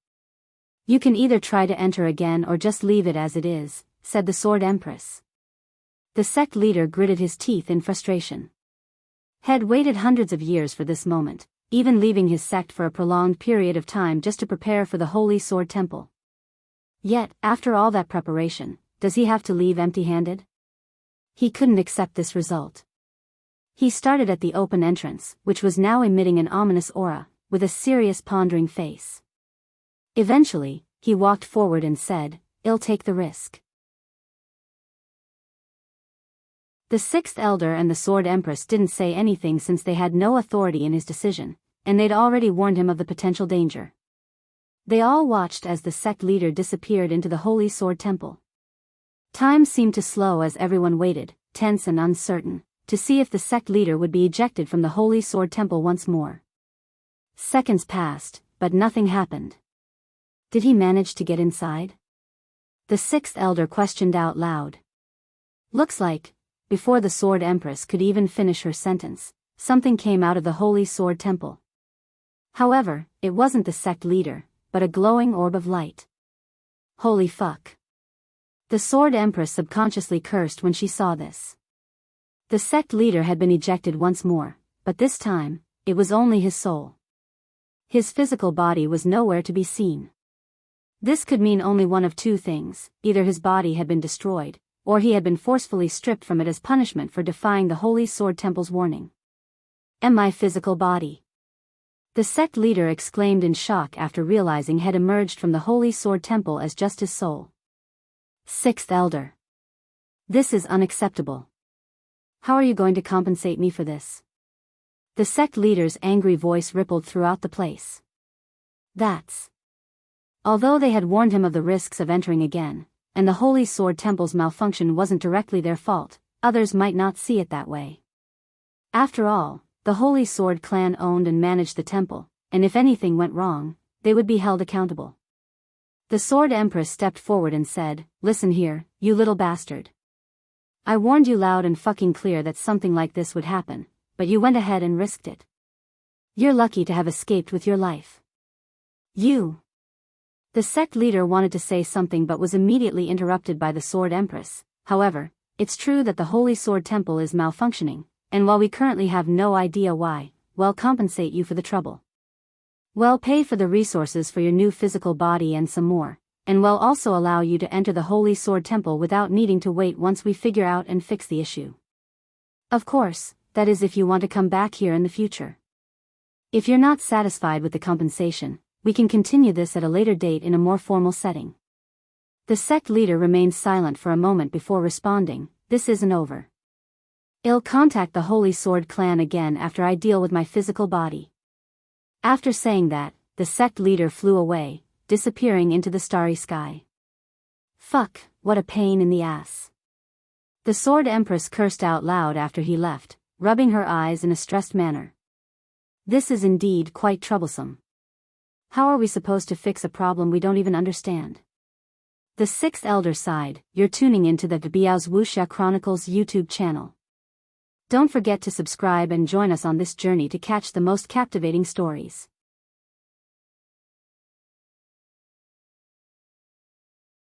You can either try to enter again or just leave it as it is, said the Sword Empress. The sect leader gritted his teeth in frustration. Had waited hundreds of years for this moment, even leaving his sect for a prolonged period of time just to prepare for the Holy Sword Temple. Yet, after all that preparation, does he have to leave empty-handed? He couldn't accept this result. He started at the open entrance, which was now emitting an ominous aura, with a serious pondering face. Eventually, he walked forward and said, "I'll take the risk." The sixth elder and the Sword Empress didn't say anything since they had no authority in his decision, and they'd already warned him of the potential danger. They all watched as the sect leader disappeared into the Holy Sword Temple. Time seemed to slow as everyone waited, tense and uncertain, to see if the sect leader would be ejected from the Holy Sword Temple once more. Seconds passed, but nothing happened. Did he manage to get inside? The sixth elder questioned out loud. Looks like, before the Sword Empress could even finish her sentence, something came out of the Holy Sword Temple. However, it wasn't the sect leader, but a glowing orb of light. Holy fuck. The Sword Empress subconsciously cursed when she saw this. The sect leader had been ejected once more, but this time, it was only his soul. His physical body was nowhere to be seen. This could mean only one of two things: either his body had been destroyed, or he had been forcefully stripped from it as punishment for defying the Holy Sword Temple's warning. "And my physical body?" the sect leader exclaimed in shock after realizing he had emerged from the Holy Sword Temple as just his soul. Sixth Elder. This is unacceptable. How are you going to compensate me for this? The sect leader's angry voice rippled throughout the place. That's. Although they had warned him of the risks of entering again, and the Holy Sword Temple's malfunction wasn't directly their fault, others might not see it that way. After all, the Holy Sword clan owned and managed the temple, and if anything went wrong, they would be held accountable. The Sword Empress stepped forward and said, "Listen here, you little bastard. I warned you loud and fucking clear that something like this would happen, but you went ahead and risked it. You're lucky to have escaped with your life. You." The sect leader wanted to say something but was immediately interrupted by the Sword Empress. "However, it's true that the Holy Sword Temple is malfunctioning, and while we currently have no idea why, we'll compensate you for the trouble. We'll pay for the resources for your new physical body and some more, and we'll also allow you to enter the Holy Sword Temple without needing to wait once we figure out and fix the issue. Of course, that is if you want to come back here in the future. If you're not satisfied with the compensation, we can continue this at a later date in a more formal setting." The sect leader remained silent for a moment before responding, "This isn't over. I'll contact the Holy Sword clan again after I deal with my physical body." After saying that, the sect leader flew away, disappearing into the starry sky. Fuck, what a pain in the ass. The Sword Empress cursed out loud after he left, rubbing her eyes in a stressed manner. This is indeed quite troublesome. How are we supposed to fix a problem we don't even understand? The sixth elder sighed. You're tuning into the Biyao's Wuxia Chronicles YouTube channel. Don't forget to subscribe and join us on this journey to catch the most captivating stories.